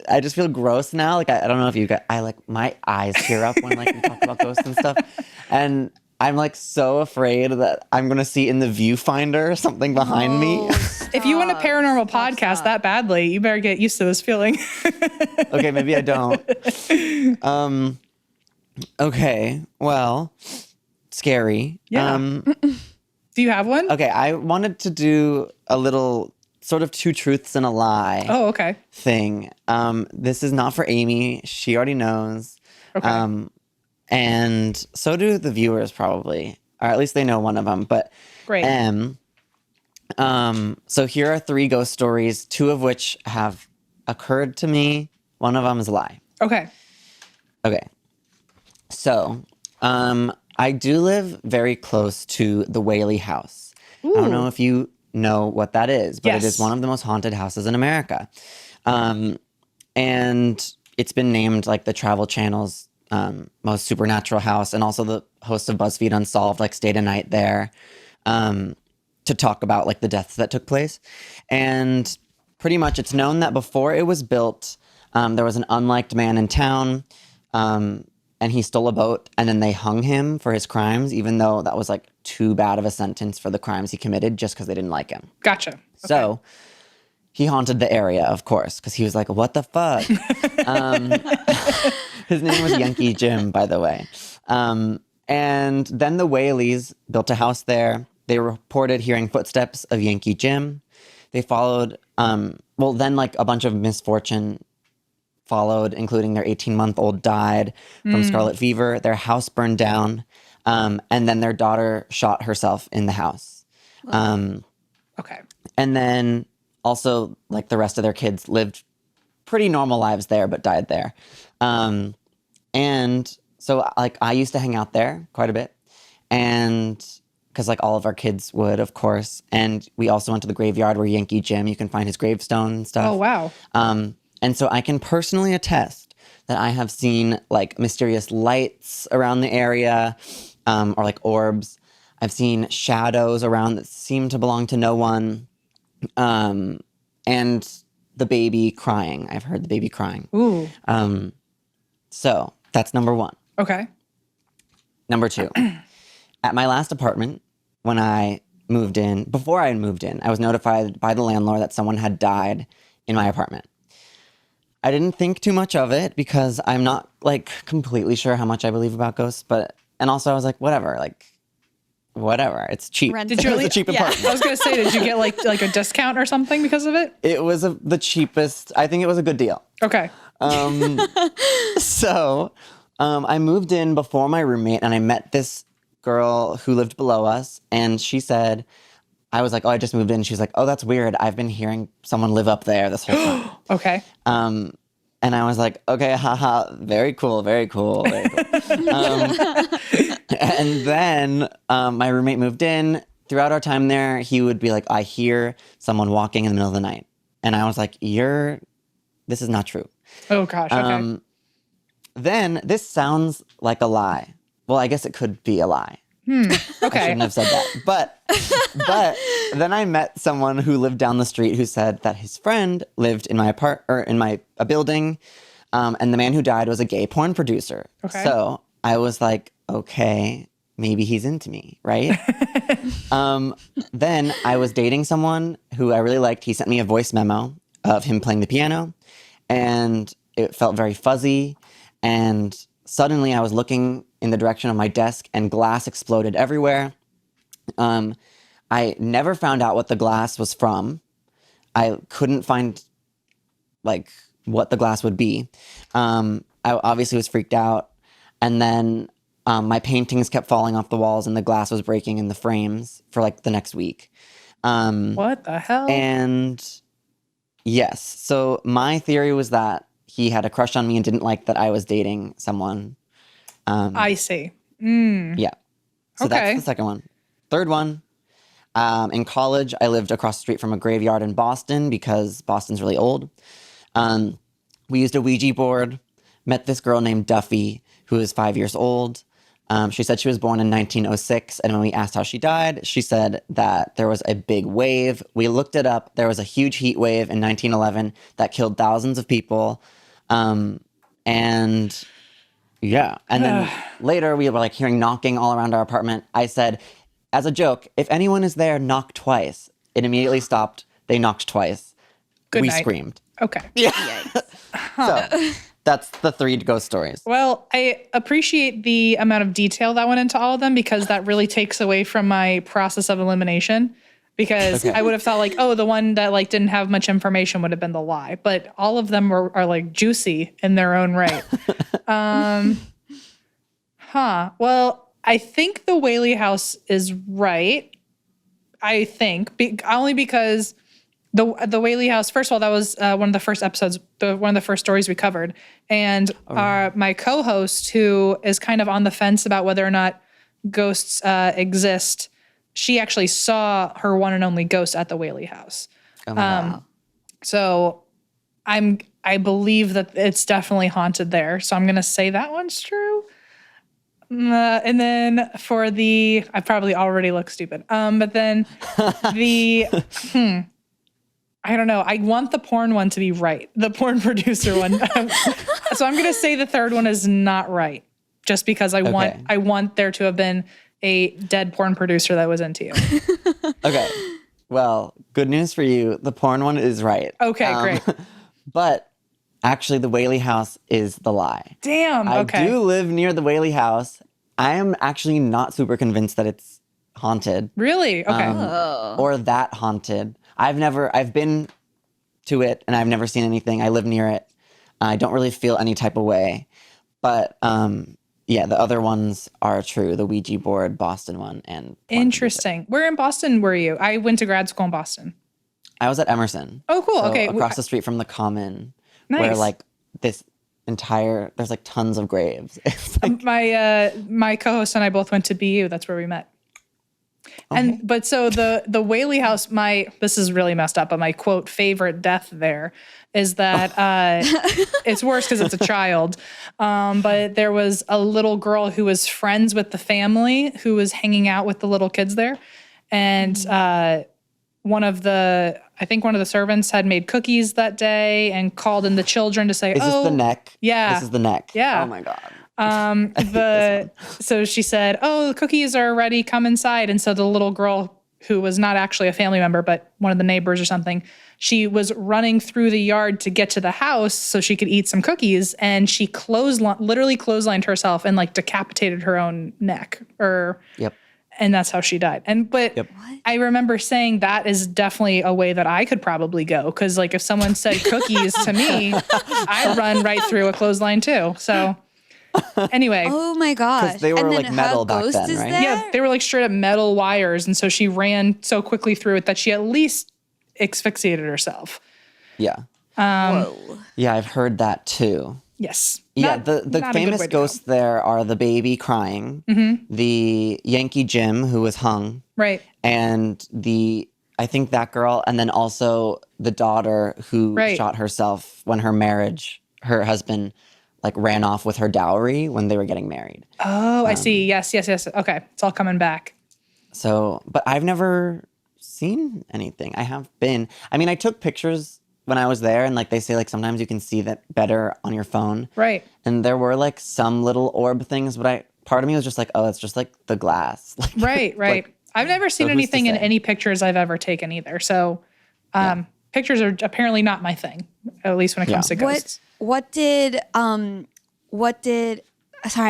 Speaker 1: I just feel gross now. Like, I don't know if you got, my eyes tear up when like we talk about ghosts and stuff. And I'm like so afraid that I'm going to see in the viewfinder something behind me.
Speaker 3: If you want a paranormal podcast that badly, you better get used to this feeling.
Speaker 1: Okay, maybe I don't. Okay, well, scary.
Speaker 3: Yeah. Do you have one?
Speaker 1: Okay, I wanted to do a little sort of two truths and a lie
Speaker 3: Okay.
Speaker 1: thing. This is not for Amy. She already knows.
Speaker 3: Okay.
Speaker 1: And so do the viewers probably, or at least they know one of them. But
Speaker 3: Great.
Speaker 1: So here are 3 ghost stories, 2 of which have occurred to me. One of them is a lie.
Speaker 3: Okay.
Speaker 1: Okay. So, I do live very close to the Whaley House. I don't know if you know what that is, but
Speaker 3: Yes.
Speaker 1: it is one of the most haunted houses in America. And it's been named like the Travel Channel's most supernatural house, and also the host of BuzzFeed Unsolved like stayed a night there to talk about like the deaths that took place. And pretty much it's known that before it was built, there was an unliked man in town, and he stole a boat, and then they hung him for his crimes, even though that was like too bad of a sentence for the crimes he committed just because they didn't like him.
Speaker 3: Gotcha. Okay.
Speaker 1: So he haunted the area, of course, because he was like, what the fuck? His name was Yankee Jim, by the way. And then the Whaleys built a house there. They reported hearing footsteps of Yankee Jim. They followed, then like a bunch of misfortune followed, including their 18-month-old died from scarlet fever. Their house burned down. And then their daughter shot herself in the house.
Speaker 3: Okay.
Speaker 1: And then also, like, the rest of their kids lived pretty normal lives there, but died there. And so, like, I used to hang out there quite a bit. And because, like, all of our kids would, of course. And we also went to the graveyard where Yankee Jim, you can find his gravestone and stuff.
Speaker 3: Oh, wow.
Speaker 1: And so I can personally attest that I have seen, like, mysterious lights around the area, or, like, orbs. I've seen shadows around that seem to belong to no one. And the baby crying. I've heard the baby crying.
Speaker 3: Ooh.
Speaker 1: So that's number 1.
Speaker 3: Okay.
Speaker 1: Number 2, at my last apartment, when I moved in, before I moved in, I was notified by the landlord that someone had died in my apartment. I didn't think too much of it because I'm not like completely sure how much I believe about ghosts, and also I was like, whatever, it's cheap.
Speaker 2: Did
Speaker 3: you
Speaker 1: It was a cheap
Speaker 3: I
Speaker 1: apartment.
Speaker 3: was going to say, did you get like a discount or something because of it?
Speaker 1: It was the cheapest. I think it was a good deal.
Speaker 3: Okay.
Speaker 1: So I moved in before my roommate, and I met this girl who lived below us, and she said, I was like, oh, I just moved in. She was like, oh, that's weird. I've been hearing someone live up there this whole time.
Speaker 3: Okay.
Speaker 1: And I was like, okay, haha, very cool, very cool, very cool. And then my roommate moved in. Throughout our time there, he would be like, I hear someone walking in the middle of the night. And I was like, this is not true.
Speaker 3: Oh, gosh. Okay.
Speaker 1: Then this sounds like a lie. Well, I guess it could be a lie. I
Speaker 3: Okay.
Speaker 1: shouldn't have said that. But then I met someone who lived down the street who said that his friend lived in my a building, and the man who died was a gay porn producer.
Speaker 3: Okay.
Speaker 1: So I was like, okay, maybe he's into me, right? Then I was dating someone who I really liked. He sent me a voice memo of him playing the piano, and it felt very fuzzy. And suddenly I was looking in the direction of my desk, and glass exploded everywhere. I never found out what the glass was from. I couldn't find like what the glass would be. I obviously was freaked out. And then my paintings kept falling off the walls, and the glass was breaking in the frames for like the next week.
Speaker 3: What the hell?
Speaker 1: And yes, so my theory was that he had a crush on me and didn't like that I was dating someone.
Speaker 3: I see.
Speaker 1: Yeah. So
Speaker 3: Okay.
Speaker 1: that's the second one. third one. In college, I lived across the street from a graveyard in Boston because Boston's really old. We used a Ouija board, met this girl named Duffy, who is 5 years old. She said she was born in 1906, and when we asked how she died, she said that there was a big wave. We looked it up. There was a huge heat wave in 1911 that killed thousands of people. And yeah. And then later we were like hearing knocking all around our apartment. I said, as a joke, if anyone is there, knock twice. It immediately stopped. They knocked twice.
Speaker 3: Good
Speaker 1: we
Speaker 3: night.
Speaker 1: screamed.
Speaker 3: Okay.
Speaker 1: Yeah. So that's the 3 ghost stories.
Speaker 3: Well, I appreciate the amount of detail that went into all of them because that really takes away from my process of elimination. Because I would have thought like, oh, the one that like didn't have much information would have been the lie. But all of them are like juicy in their own right. Well, I think the Whaley House is right. I think only because the Whaley House. First of all, that was one of the first episodes, one of the first stories we covered, and my co-host, who is kind of on the fence about whether or not ghosts exist, she actually saw her one and only ghost at the Whaley House.
Speaker 1: Oh my God.
Speaker 3: So I believe that it's definitely haunted there. So I'm going to say that one's true. And then for I probably already look stupid. But then I don't know. I want the porn one to be right. The porn producer one. So I'm going to say the third one is not right. Just because I want there to have been a dead porn producer that was into you.
Speaker 1: Okay. Well, good news for you. The porn one is right.
Speaker 3: Okay, great.
Speaker 1: But actually, the Whaley House is the lie.
Speaker 3: Damn. Okay.
Speaker 1: I do live near the Whaley House. I am actually not super convinced that it's haunted.
Speaker 3: Really? Okay.
Speaker 1: Or that haunted. I've been to it and I've never seen anything. I live near it. I don't really feel any type of way. But yeah, the other ones are true. The Ouija board, Boston one, and
Speaker 3: interesting. Where in Boston were you? I went to grad school in Boston.
Speaker 1: I was at Emerson.
Speaker 3: Oh, cool.
Speaker 1: So
Speaker 3: Okay.
Speaker 1: Across the street from the Common,
Speaker 3: Nice.
Speaker 1: where like there's like tons of graves. It's like,
Speaker 3: My co-host and I both went to BU. That's where we met.
Speaker 1: okay.
Speaker 3: But so the Whaley House, this is really messed up, but my quote favorite death there is that it's worse because it's a child. But there was a little girl who was friends with the family who was hanging out with the little kids there. And one of the servants had made cookies that day and called in the children to say,
Speaker 1: is this the neck?
Speaker 3: Yeah.
Speaker 1: This is the neck.
Speaker 3: Yeah.
Speaker 1: Oh my God.
Speaker 3: So she said, oh, the cookies are ready, come inside. And so the little girl, who was not actually a family member, but one of the neighbors or something, she was running through the yard to get to the house so she could eat some cookies. And she literally clotheslined herself and like decapitated her own neck.
Speaker 1: Yep.
Speaker 3: And that's how she died. But I remember saying that is definitely a way that I could probably go. Cause like if someone said cookies to me, I'd run right through a clothesline too. So anyway.
Speaker 2: Oh my gosh.
Speaker 1: 'Cause they were,
Speaker 2: and
Speaker 1: like,
Speaker 2: then
Speaker 1: metal
Speaker 2: her
Speaker 1: back
Speaker 2: ghost
Speaker 1: then,
Speaker 2: is
Speaker 1: right?
Speaker 2: there?
Speaker 3: Yeah, they were like straight up metal wires. And so she ran so quickly through it that she at least asphyxiated herself.
Speaker 1: Yeah.
Speaker 2: Whoa.
Speaker 1: Yeah, I've heard that too.
Speaker 3: Yes.
Speaker 1: Yeah,
Speaker 3: Not
Speaker 1: the
Speaker 3: a good
Speaker 1: famous
Speaker 3: way to
Speaker 1: ghosts there are the baby crying, the Yankee Jim who was hung,
Speaker 3: go. Right.
Speaker 1: and I think that girl, and then also the daughter who shot herself when her husband like ran off with her dowry when they were getting married.
Speaker 3: Oh, I see. Yes. Okay. It's all coming back.
Speaker 1: So, but I've never seen anything. I took pictures when I was there, and like they say, like sometimes you can see that better on your phone.
Speaker 3: Right.
Speaker 1: And there were like some little orb things, but part of me was just like, oh, it's just like the glass. Like,
Speaker 3: Right.
Speaker 1: like,
Speaker 3: I've never seen
Speaker 1: who's to
Speaker 3: anything in
Speaker 1: say?
Speaker 3: any pictures I've ever taken either. So pictures are apparently not my thing, at least when it comes to ghosts.
Speaker 2: What did sorry,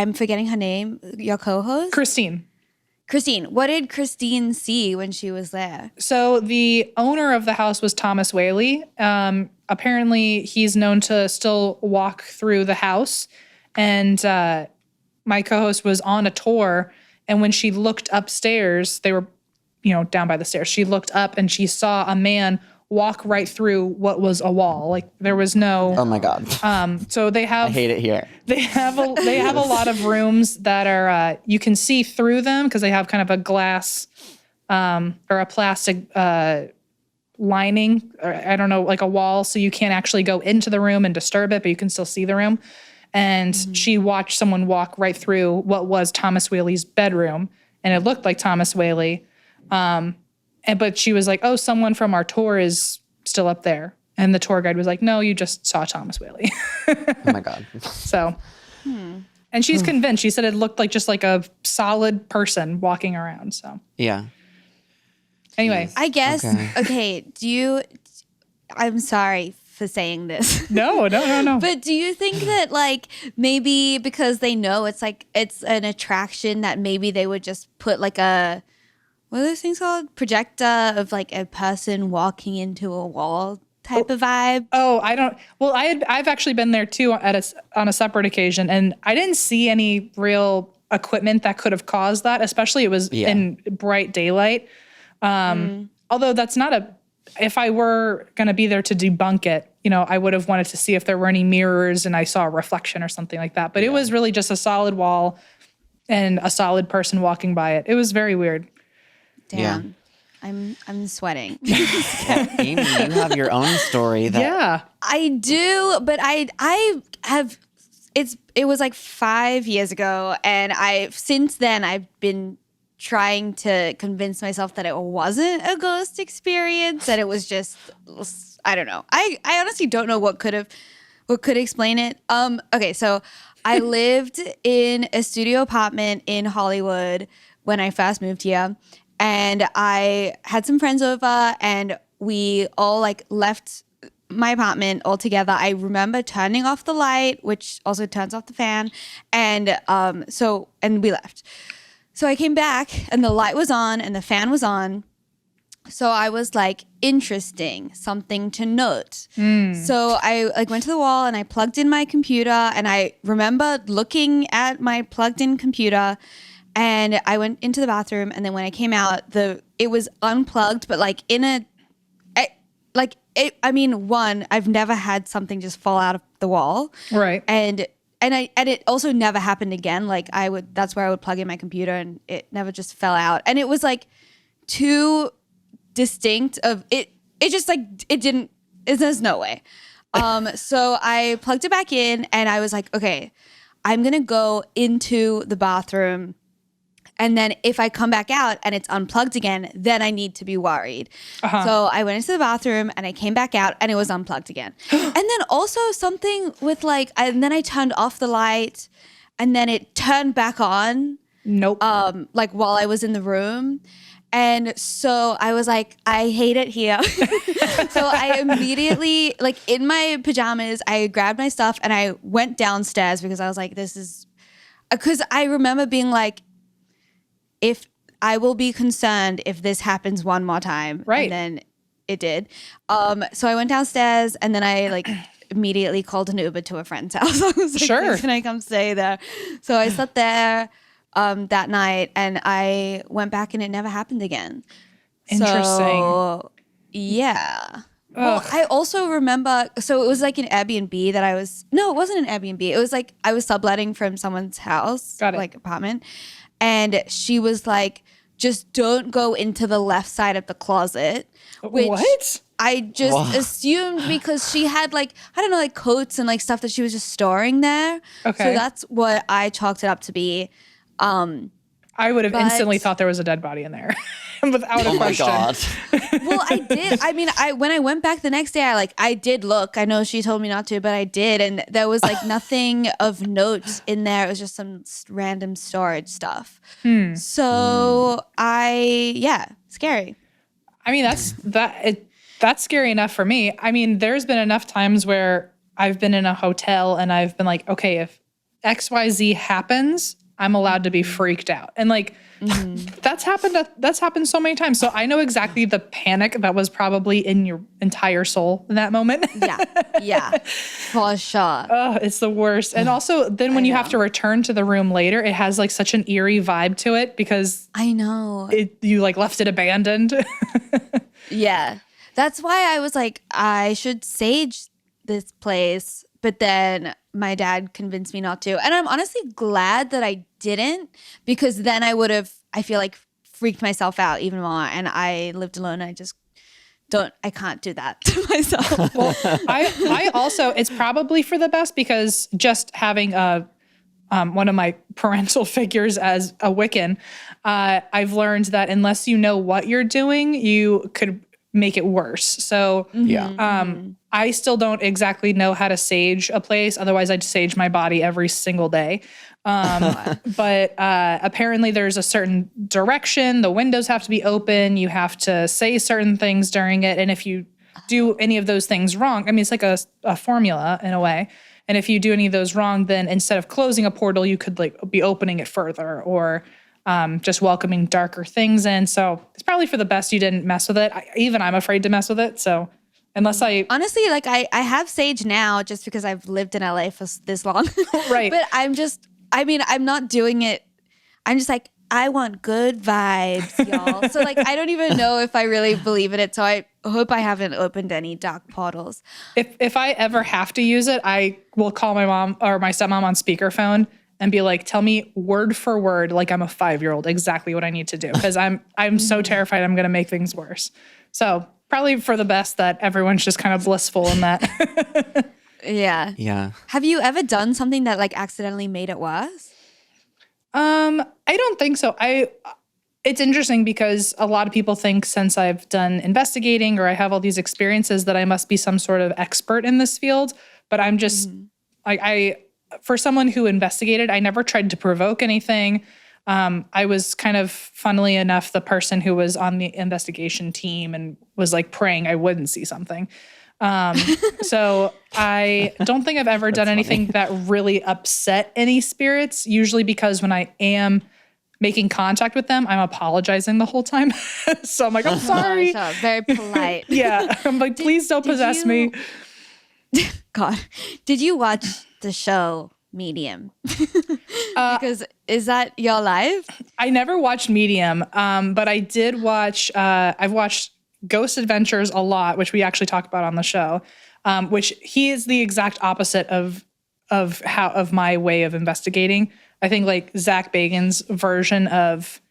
Speaker 2: I'm forgetting her name, your co-host?
Speaker 3: Christine,
Speaker 2: what did Christine see when she was there?
Speaker 3: So the owner of the house was Thomas Whaley. Apparently, he's known to still walk through the house. And my co-host was on a tour. And when she looked upstairs, they were, down by the stairs. She looked up and she saw a man walk right through what was a wall. Like there was no.
Speaker 1: Oh my God.
Speaker 3: So they have.
Speaker 1: I hate it here.
Speaker 3: They have a lot of rooms that are you can see through them because they have kind of a glass or a plastic lining, or I don't know, like a wall, so you can't actually go into the room and disturb it, but you can still see the room. And she watched someone walk right through what was Thomas Whaley's bedroom, and it looked like Thomas Whaley. But she was like, "Oh, someone from our tour is still up there." And the tour guide was like, "No, you just saw Thomas Whaley."
Speaker 1: Oh my God.
Speaker 3: So, and she's convinced. She said it looked like just like a solid person walking around. So,
Speaker 1: Yeah.
Speaker 3: anyway,
Speaker 2: I guess. Okay. I'm sorry for saying this.
Speaker 3: no.
Speaker 2: But do you think that like maybe because they know it's an attraction that maybe they would just put like a, what are those things called? Projector of like a person walking into a wall type of vibe?
Speaker 3: Oh, I don't. Well, I've actually been there too on a separate occasion, and I didn't see any real equipment that could have caused that. Especially it was in bright daylight. Although that's not if I were going to be there to debunk it, I would have wanted to see if there were any mirrors and I saw a reflection or something like that. But it was really just a solid wall and a solid person walking by it. It was very weird.
Speaker 2: Damn. I'm sweating.
Speaker 1: Amy, you have your own story that
Speaker 3: Yeah.
Speaker 2: I do, but I have it was like 5 years ago, and since then I've been trying to convince myself that it wasn't a ghost experience, that it was just, I don't know. I honestly don't know what could explain it. Okay, so I lived in a studio apartment in Hollywood when I first moved here, and I had some friends over, and we all like left my apartment all together. I remember turning off the light, which also turns off the fan, and we left. So I came back and the light was on and the fan was on. So I was like, interesting, something to note. So I went to the wall and I plugged in my computer, and I remember looking at my plugged in computer, and I went into the bathroom, and then when I came out, it was unplugged, but like I've never had something just fall out of the wall.
Speaker 3: Right.
Speaker 2: And it also never happened again. Like that's where I would plug in my computer, and it never just fell out. And it was like too distinct of it. It just like, it didn't, there's no way. So I plugged it back in, and I was like, okay, I'm going to go into the bathroom. And then if I come back out and it's unplugged again, then I need to be worried. So I went into the bathroom and I came back out and it was unplugged again. And then also something with and then I turned off the light and then it turned back on.
Speaker 3: Nope.
Speaker 2: Like while I was in the room. And so I was like, I hate it here. So I immediately, like in my pajamas, I grabbed my stuff and I went downstairs because I was like, because I remember being like, if I will be concerned if this happens one more time.
Speaker 3: Right.
Speaker 2: And then it did. So I went downstairs and then I like immediately called an Uber to a friend's house. I was like,
Speaker 3: Sure.
Speaker 2: can I come stay there? So I slept there that night, and I went back and it never happened again.
Speaker 3: Interesting.
Speaker 2: So, yeah. Well, I also remember, so it was like an Airbnb that it wasn't an Airbnb. It was like I was subletting from someone's house,
Speaker 3: Got it.
Speaker 2: like apartment. And she was like, just don't go into the left side of the closet. Which
Speaker 3: What?
Speaker 2: I just assumed because she had like, I don't know, like coats and like stuff that she was just storing there.
Speaker 3: Okay.
Speaker 2: So that's what I chalked it up to be.
Speaker 3: I would have instantly thought there was a dead body in there without a question.
Speaker 1: Oh my God.
Speaker 2: Well, I did. I mean, when I went back the next day, I did look. I know she told me not to, but I did. And there was like nothing of note in there. It was just some random storage stuff. So scary.
Speaker 3: I mean, that's scary enough for me. I mean, there's been enough times where I've been in a hotel and I've been like, okay, if XYZ happens, I'm allowed to be freaked out. And like, that's happened so many times. So I know exactly the panic that was probably in your entire soul in that moment.
Speaker 2: Yeah, for sure.
Speaker 3: Oh, it's the worst. And also then when you have to return to the room later, it has like such an eerie vibe to it because
Speaker 2: I know.
Speaker 3: you like left it abandoned.
Speaker 2: Yeah. That's why I was like, I should sage this place. But then my dad convinced me not to. And I'm honestly glad that I didn't, because then I would have, I feel like, freaked myself out even more. And I lived alone. I just I can't do that to myself.
Speaker 3: Well, I also, it's probably for the best, because just having one of my parental figures as a Wiccan, I've learned that unless you know what you're doing, you could make it worse. So I still don't exactly know how to sage a place. Otherwise, I'd sage my body every single day. But apparently there's a certain direction. The windows have to be open. You have to say certain things during it. And if you do any of those things wrong, I mean, it's like a formula in a way. And if you do any of those wrong, then instead of closing a portal, you could like be opening it further, or just welcoming darker things in. So it's probably for the best you didn't mess with it. Even I'm afraid to mess with it. So unless
Speaker 2: honestly, like I have sage now just because I've lived in LA for this long.
Speaker 3: Right.
Speaker 2: But I'm not doing it. I'm just like, I want good vibes, y'all. So like, I don't even know if I really believe in it. So I hope I haven't opened any dark portals.
Speaker 3: If I ever have to use it, I will call my mom or my stepmom on speakerphone and be like, tell me word for word, like I'm a 5-year-old, exactly what I need to do. Because I'm so terrified I'm going to make things worse. So probably for the best that everyone's just kind of blissful in that.
Speaker 2: Yeah.
Speaker 1: Yeah.
Speaker 2: Have you ever done something that like accidentally made it worse?
Speaker 3: I don't think so. It's interesting because a lot of people think since I've done investigating or I have all these experiences that I must be some sort of expert in this field. But I'm just for someone who investigated, I never tried to provoke anything. I was kind of, funnily enough, the person who was on the investigation team and was like praying I wouldn't see something. So I don't think I've ever done anything that really upset any spirits, usually because when I am making contact with them, I'm apologizing the whole time. So I'm like, I'm sorry.
Speaker 2: Sure, very polite.
Speaker 3: Yeah. I'm like, please don't possess me.
Speaker 2: God, did you watch the show Medium? Because is that your life?
Speaker 3: I never watched Medium, but I did watch, I've watched Ghost Adventures a lot, which we actually talk about on the show, which he is the exact opposite of my way of investigating. I think like Zach Bagans' version of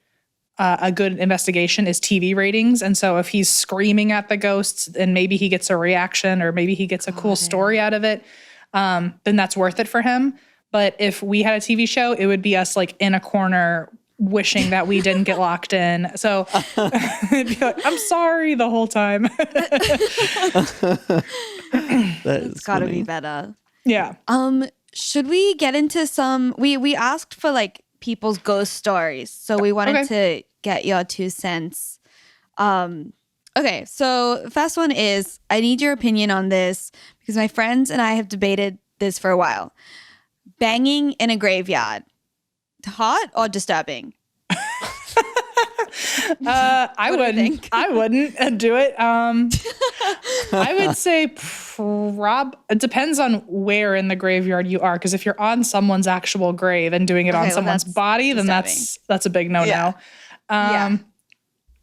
Speaker 3: a good investigation is TV ratings. And so if he's screaming at the ghosts and maybe he gets a reaction or maybe he gets a cool story out of it, then that's worth it for him. But if we had a TV show, it would be us like in a corner wishing that we didn't get locked in. So it'd be like, I'm sorry the whole time.
Speaker 2: It's got to be better.
Speaker 3: Yeah.
Speaker 2: Should we get into some? We asked for like people's ghost stories, so we wanted to get your 2 cents. Okay, so first one is, I need your opinion on this because my friends and I have debated this for a while. Banging in a graveyard, hot or disturbing?
Speaker 3: I wouldn't do it. I would say it depends on where in the graveyard you are. Because if you're on someone's actual grave and doing it on someone's body, then that's a big no-no.
Speaker 2: Yeah.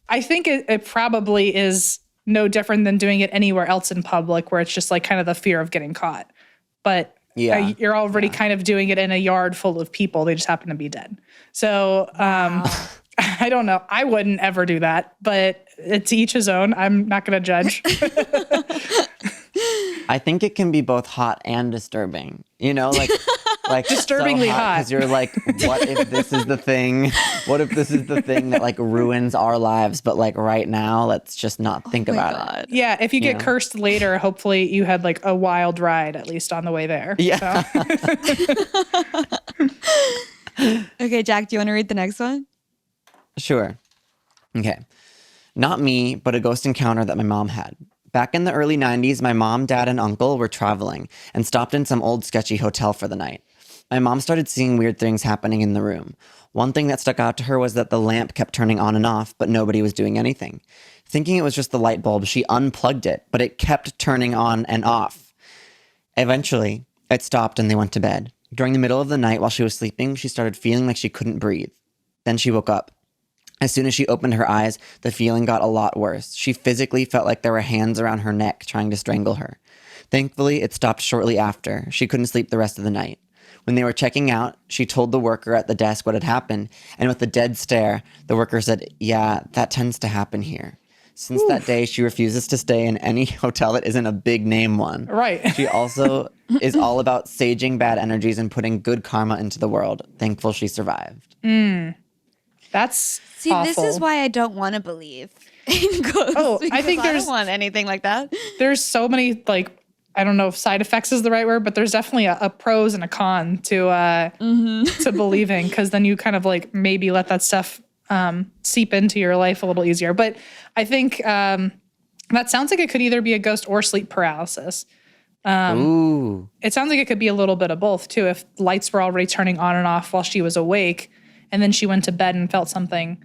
Speaker 3: I think it probably is no different than doing it anywhere else in public, where it's just like kind of the fear of getting caught. But you're already kind of doing it in a yard full of people. They just happen to be dead. So I don't know. I wouldn't ever do that, but to each his own. I'm not going to judge.
Speaker 1: I think it can be both hot and disturbing. You know, like
Speaker 3: disturbingly
Speaker 1: so
Speaker 3: hot.
Speaker 1: Because you're like, what if this is the thing? What if this is the thing that like ruins our lives? But like right now, let's just not think about it.
Speaker 3: Yeah, if you get cursed later, hopefully you had like a wild ride at least on the way there.
Speaker 1: Yeah.
Speaker 2: So. Okay, Jack, do you want to read the next one?
Speaker 1: Sure. Okay. Not me, but a ghost encounter that my mom had. Back in the early 90s, my mom, dad, and uncle were traveling and stopped in some old sketchy hotel for the night. My mom started seeing weird things happening in the room. One thing that stuck out to her was that the lamp kept turning on and off, but nobody was doing anything. Thinking it was just the light bulb, she unplugged it, but it kept turning on and off. Eventually, it stopped and they went to bed. During the middle of the night while she was sleeping, she started feeling like she couldn't breathe. Then she woke up. As soon as she opened her eyes, the feeling got a lot worse. She physically felt like there were hands around her neck trying to strangle her. Thankfully, it stopped shortly after. She couldn't sleep the rest of the night. When they were checking out, she told the worker at the desk what had happened, and with a dead stare, the worker said, "Yeah, that tends to happen here." Since that day, she refuses to stay in any hotel that isn't a big name one.
Speaker 3: Right.
Speaker 1: She also is all about saging bad energies and putting good karma into the world. Thankful she survived.
Speaker 3: That's
Speaker 2: See,
Speaker 3: awful.
Speaker 2: this is why I don't want to believe in ghosts.
Speaker 3: Oh, I
Speaker 2: because
Speaker 3: think
Speaker 2: I
Speaker 3: there's-
Speaker 2: don't want anything like that.
Speaker 3: There's so many, like, I don't know if side effects is the right word, but there's definitely a pros and a con to believing, because then you kind of like maybe let that stuff seep into your life a little easier. But I think that sounds like it could either be a ghost or sleep paralysis.
Speaker 1: Ooh.
Speaker 3: It sounds like it could be a little bit of both too. If lights were already turning on and off while she was awake, and then she went to bed and felt something.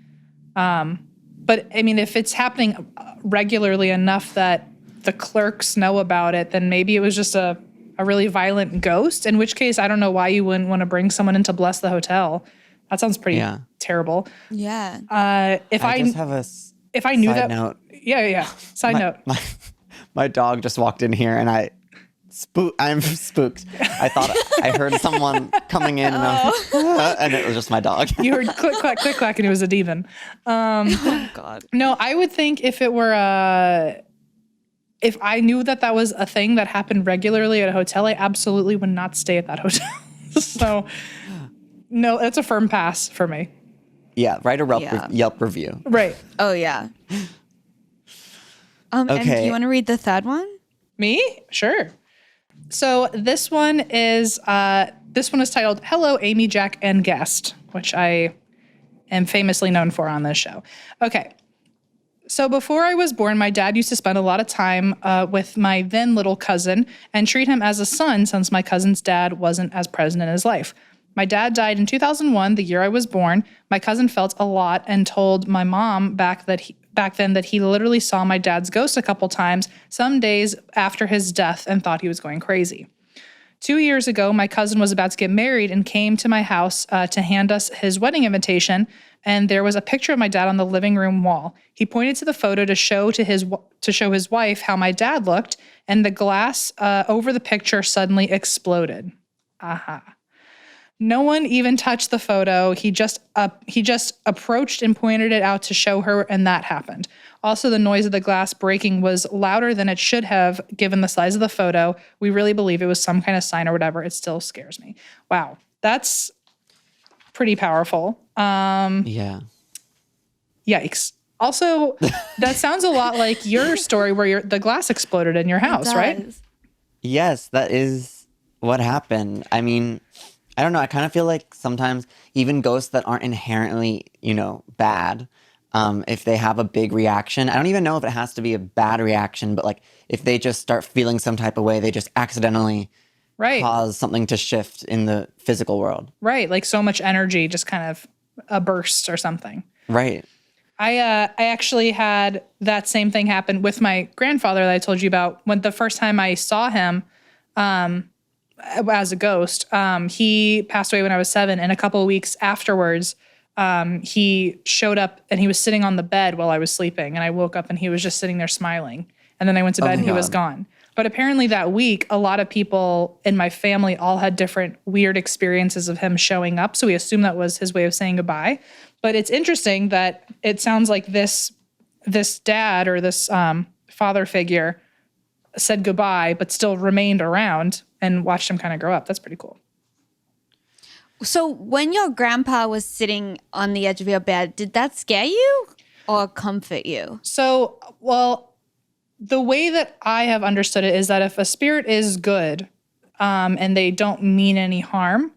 Speaker 3: But I mean, if it's happening regularly enough that the clerks know about it, then maybe it was just a really violent ghost, in which case I don't know why you wouldn't want to bring someone in to bless the hotel. That sounds pretty terrible.
Speaker 2: Yeah.
Speaker 3: If
Speaker 1: I
Speaker 3: I
Speaker 1: just have a
Speaker 3: if I knew
Speaker 1: side
Speaker 3: that
Speaker 1: note.
Speaker 3: yeah. Side note.
Speaker 1: My dog just walked in here and I'm spooked. I thought I heard someone coming in and I was like, and it was just my dog.
Speaker 3: You heard click clack and it was a demon.
Speaker 2: Oh God.
Speaker 3: No, I would think if it were if I knew that was a thing that happened regularly at a hotel, I absolutely would not stay at that hotel. So, no, it's a firm pass for me.
Speaker 1: Yeah, write a
Speaker 2: Yeah.
Speaker 1: Yelp review.
Speaker 3: Right.
Speaker 2: Oh yeah. And do
Speaker 1: Okay.
Speaker 2: you want to read the third one?
Speaker 3: Me? Sure. So this one is titled "Hello, Amy, Jack, and Guest," which I am famously known for on this show. Okay. So before I was born, my dad used to spend a lot of time with my then little cousin and treat him as a son, since my cousin's dad wasn't as present in his life. My dad died in 2001, the year I was born. My cousin felt a lot and told my mom back then that he literally saw my dad's ghost a couple times, some days after his death, and thought he was going crazy. 2 years ago, my cousin was about to get married and came to my house to hand us his wedding invitation, and there was a picture of my dad on the living room wall. He pointed to the photo to show his wife how my dad looked, and the glass over the picture suddenly exploded. Aha. No one even touched the photo. He just approached and pointed it out to show her, and that happened. Also, the noise of the glass breaking was louder than it should have, given the size of the photo. We really believe it was some kind of sign or whatever. It still scares me. Wow, that's pretty powerful.
Speaker 1: Yeah.
Speaker 3: Yikes. Also, that sounds a lot like your story where the glass exploded in your house, right?
Speaker 1: Yes, that is what happened. I mean, I don't know. I kind of feel like sometimes even ghosts that aren't inherently, bad, if they have a big reaction, I don't even know if it has to be a bad reaction, but like if they just start feeling some type of way, they just accidentally cause something to shift in the physical world.
Speaker 3: Right. Like so much energy, just kind of a burst or something.
Speaker 1: Right.
Speaker 3: I actually had that same thing happen with my grandfather that I told you about. When the first time I saw him as a ghost, he passed away when I was 7, and a couple of weeks afterwards, he showed up and he was sitting on the bed while I was sleeping, and I woke up and he was just sitting there smiling. And then I went to bed and he was gone. But apparently that week, a lot of people in my family all had different weird experiences of him showing up. So we assumed that was his way of saying goodbye. But it's interesting that it sounds like this dad or this father figure said goodbye, but still remained around and watched him kind of grow up. That's pretty cool.
Speaker 2: So when your grandpa was sitting on the edge of your bed, did that scare you or comfort you?
Speaker 3: So, well, the way that I have understood it is that if a spirit is good and they don't mean any harm,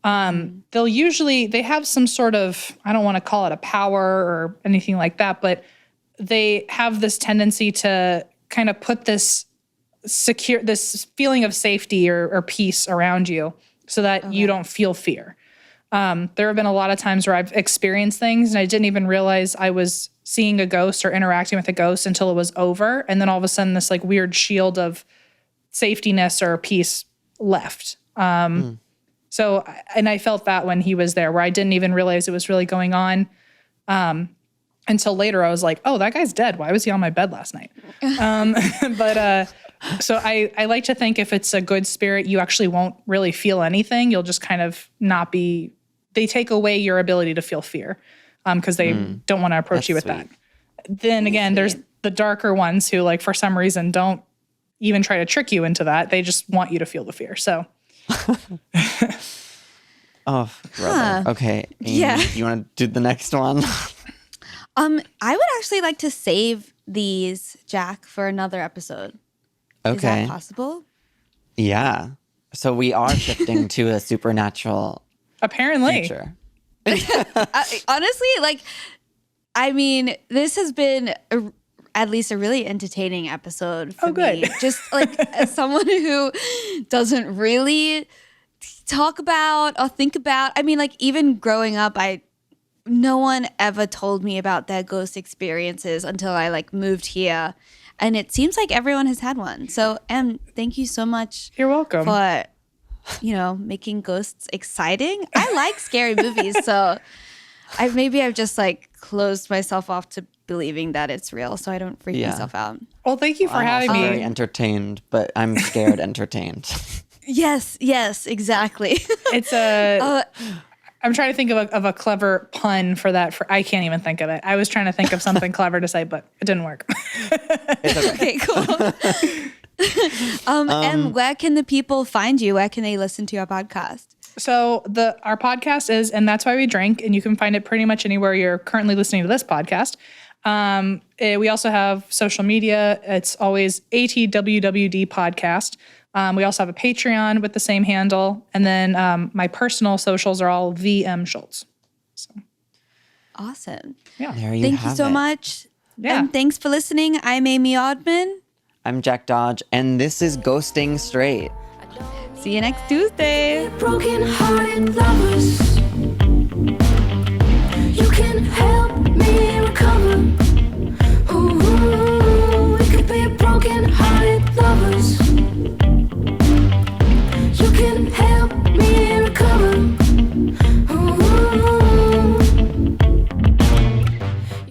Speaker 3: they have some sort of, I don't want to call it a power or anything like that, but they have this tendency to kind of put this feeling of safety or peace around you so that you don't feel fear. There have been a lot of times where I've experienced things and I didn't even realize I was seeing a ghost or interacting with a ghost until it was over. And then all of a sudden this like weird shield of safetyness or peace left. So, and I felt that when he was there, where I didn't even realize it was really going on. until later I was like, oh, that guy's dead. Why was he on my bed last night? So I like to think if it's a good spirit, you actually won't really feel anything. You'll just kind of not be, they take away your ability to feel fear because they don't want to approach you with that. Then again, there's the darker ones who like for some reason don't even try to trick you into that. They just want you to feel the fear. So.
Speaker 1: Oh, brother. Okay. Amy,
Speaker 2: Yeah.
Speaker 1: You want to do the next one?
Speaker 2: I would actually like to save these, Jack, for another episode.
Speaker 1: Okay.
Speaker 2: Is that possible?
Speaker 1: Yeah. So we are shifting to a supernatural
Speaker 3: Apparently.
Speaker 1: future.
Speaker 2: Honestly, like, I mean, this has been at least a really entertaining episode for me. Just like as someone who doesn't really talk about or think about, I mean, like even growing up, no one ever told me about their ghost experiences until I like moved here. And it seems like everyone has had one. So, Em, thank you so much.
Speaker 3: You're welcome.
Speaker 2: For, making ghosts exciting. I like scary movies. So I've just like closed myself off to believing that it's real. So I don't freak myself out.
Speaker 3: Well, thank you for
Speaker 1: I'm
Speaker 3: having
Speaker 1: also
Speaker 3: me.
Speaker 1: very entertained, but I'm scared entertained.
Speaker 2: Yes, exactly.
Speaker 3: It's I'm trying to think of a clever pun for that. I can't even think of it. I was trying to think of something clever to say, but it didn't work.
Speaker 2: Okay, cool. And where can the people find you? Where can they listen to your podcast?
Speaker 3: So our podcast is, and that's why we drink, and you can find it pretty much anywhere you're currently listening to this podcast. We also have social media. It's always ATWWD podcast. We also have a Patreon with the same handle. And then my personal socials are all Em Schulz. So.
Speaker 2: Awesome.
Speaker 3: Yeah.
Speaker 1: There you
Speaker 2: Thank
Speaker 1: have
Speaker 2: you so
Speaker 1: it.
Speaker 2: much.
Speaker 3: Yeah.
Speaker 2: And thanks for listening. I'm Amy ORDMAN.
Speaker 1: I'm Jack Dodge, and this is Ghosting Straight.
Speaker 2: See you next Tuesday.
Speaker 4: Broken-hearted lovers, you can help